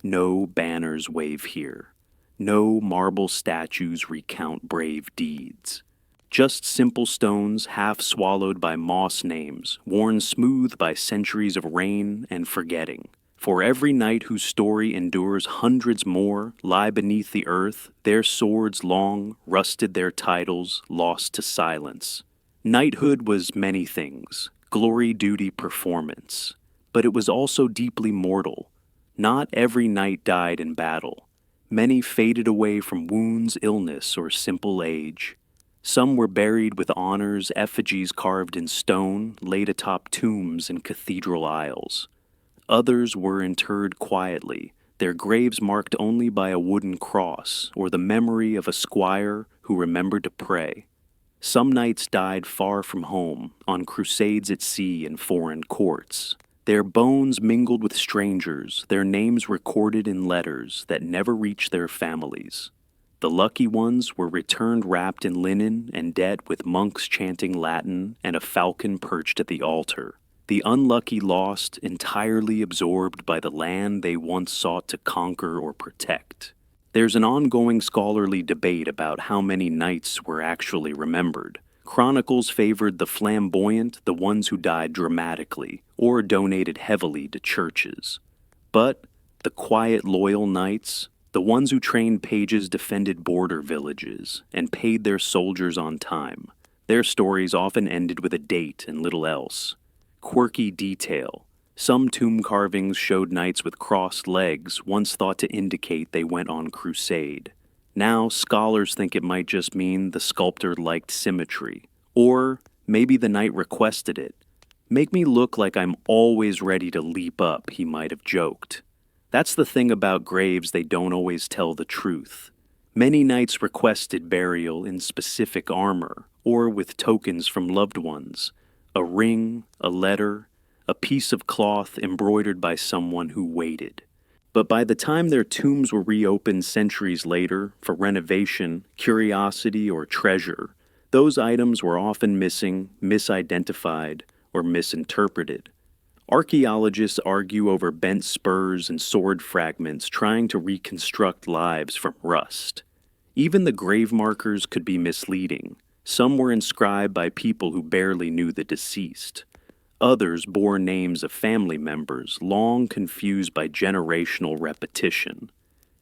No banners wave here. No marble statues recount brave deeds. Just simple stones half swallowed by moss names, worn smooth by centuries of rain and forgetting. For every knight whose story endures hundreds more lie beneath the earth, their swords long, rusted their titles, lost to silence. Knighthood was many things, glory, duty, performance. But it was also deeply mortal. Not every knight died in battle. Many faded away from wounds, illness, or simple age. Some were buried with honors, effigies carved in stone, laid atop tombs in cathedral aisles. Others were interred quietly, their graves marked only by a wooden cross or the memory of a squire who remembered to pray. Some knights died far from home, on crusades at sea in foreign courts. Their bones mingled with strangers, their names recorded in letters that never reached their families. The lucky ones were returned wrapped in linen and dead with monks chanting Latin and a falcon perched at the altar. The unlucky lost, entirely absorbed by the land they once sought to conquer or protect. There's an ongoing scholarly debate about how many knights were actually remembered. Chronicles favored the flamboyant, the ones who died dramatically, or donated heavily to churches. But the quiet, loyal knights, the ones who trained pages, defended border villages, and paid their soldiers on time, their stories often ended with a date and little else. Quirky detail. Some tomb carvings showed knights with crossed legs, once thought to indicate they went on crusade. Now, scholars think it might just mean the sculptor liked symmetry. Or maybe the knight requested it. Make me look like I'm always ready to leap up, he might have joked. That's the thing about graves, they don't always tell the truth. Many knights requested burial in specific armor, or with tokens from loved ones. A ring, a letter, a piece of cloth embroidered by someone who waited. But by the time their tombs were reopened centuries later for renovation, curiosity, or treasure, those items were often missing, misidentified, or misinterpreted. Archaeologists argue over bent spurs and sword fragments, trying to reconstruct lives from rust. Even the grave markers could be misleading. Some were inscribed by people who barely knew the deceased. Others bore names of family members, long confused by generational repetition.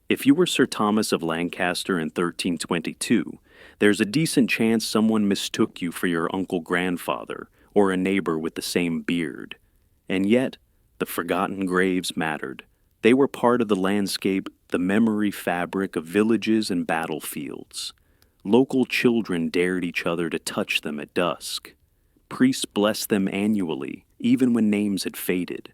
If you were Sir Thomas of Lancaster in 1322, there's a decent chance someone mistook you for your uncle-grandfather or a neighbor with the same beard. And yet, the forgotten graves mattered. They were part of the landscape, the memory fabric of villages and battlefields. Local children dared each other to touch them at dusk. Priests blessed them annually, even when names had faded.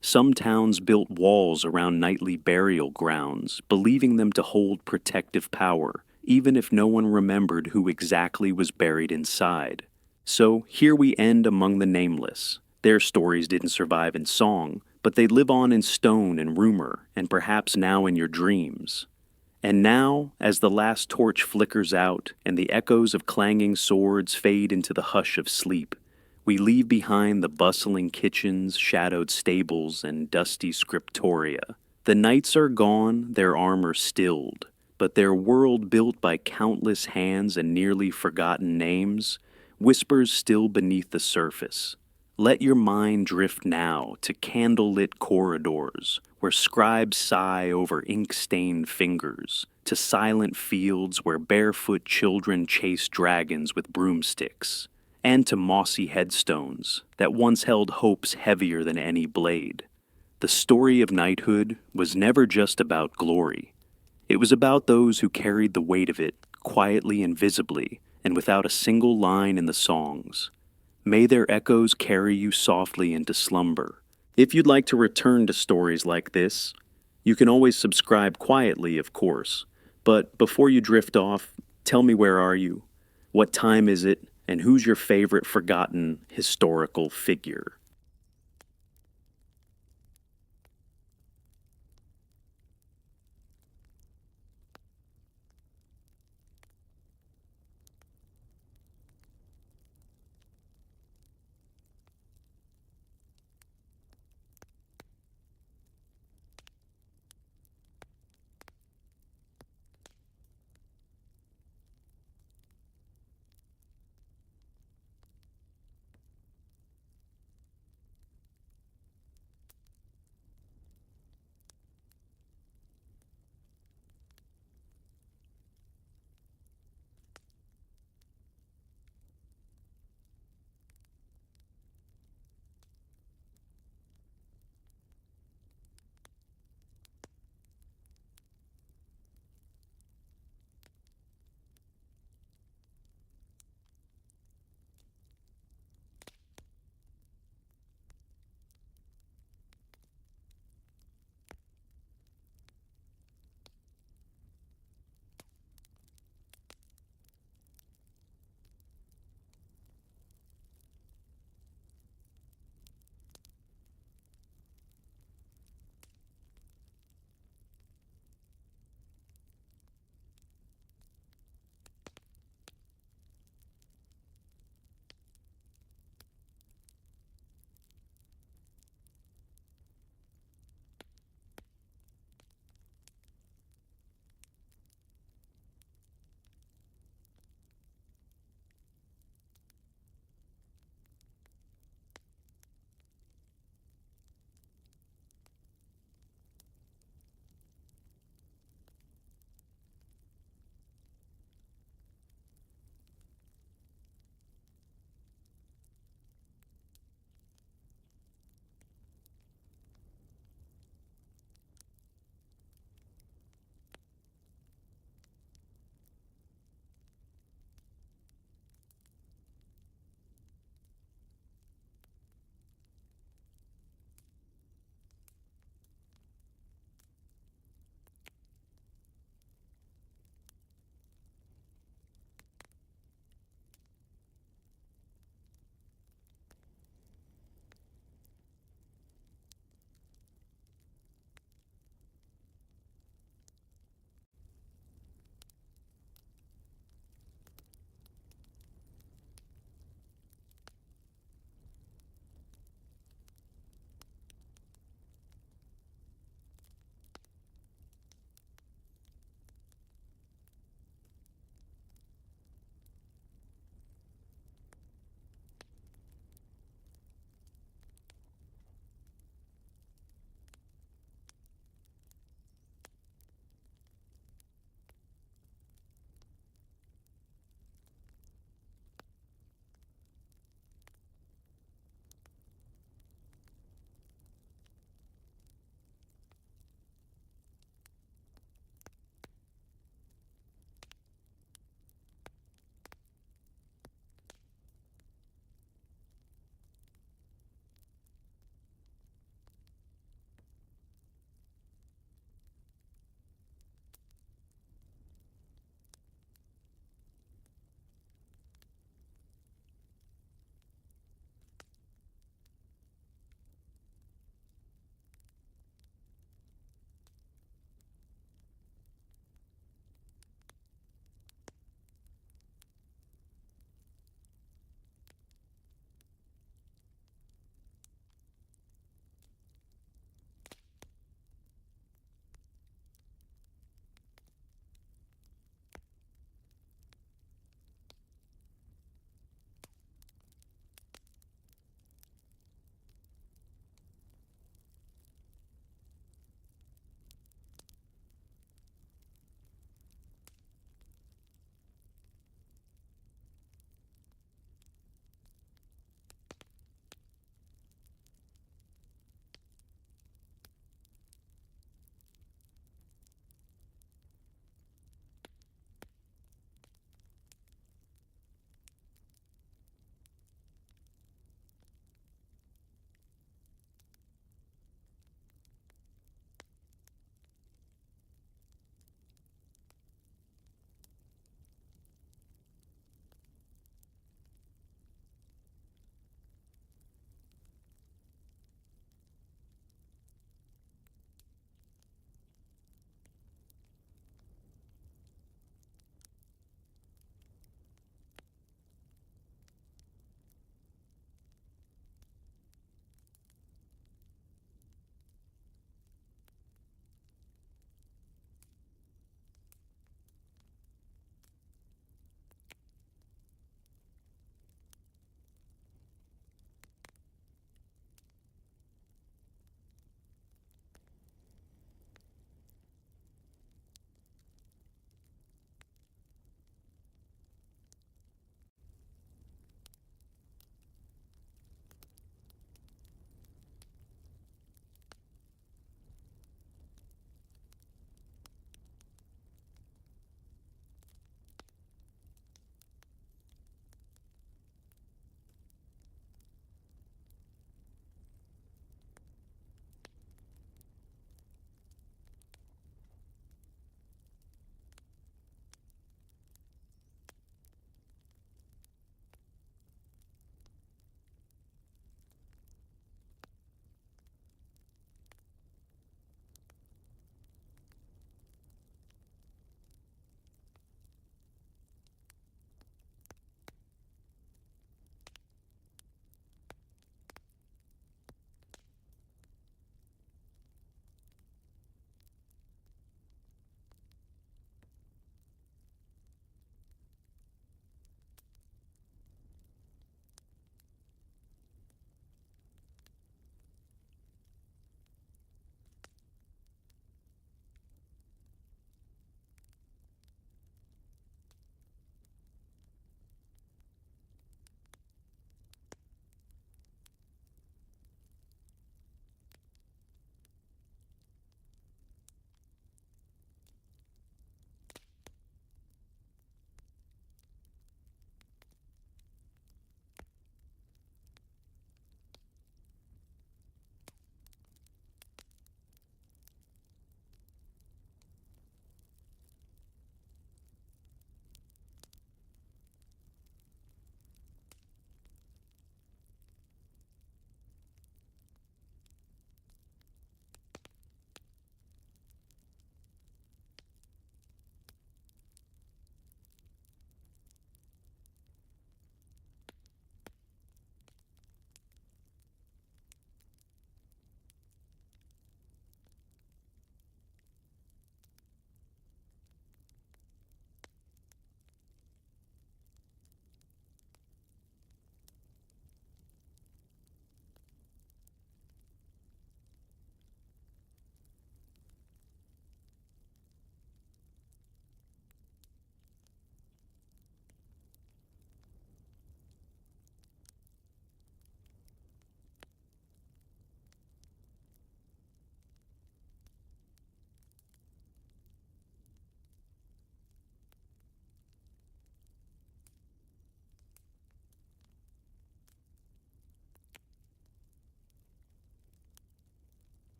Some towns built walls around knightly burial grounds, believing them to hold protective power, even if no one remembered who exactly was buried inside. So here we end among the nameless. Their stories didn't survive in song, but they live on in stone and rumor, and perhaps now in your dreams. And now, as the last torch flickers out and the echoes of clanging swords fade into the hush of sleep, we leave behind the bustling kitchens, shadowed stables, and dusty scriptoria. The knights are gone, their armor stilled, but their world built by countless hands and nearly forgotten names whispers still beneath the surface. Let your mind drift now to candlelit corridors where scribes sigh over ink-stained fingers, to silent fields where barefoot children chase dragons with broomsticks, and to mossy headstones that once held hopes heavier than any blade. The story of knighthood was never just about glory. It was about those who carried the weight of it quietly and visibly, and without a single line in the songs. May their echoes carry you softly into slumber. If you'd like to return to stories like this, you can always subscribe quietly, of course. But before you drift off, tell me, where are you? What time is it? And who's your favorite forgotten historical figure?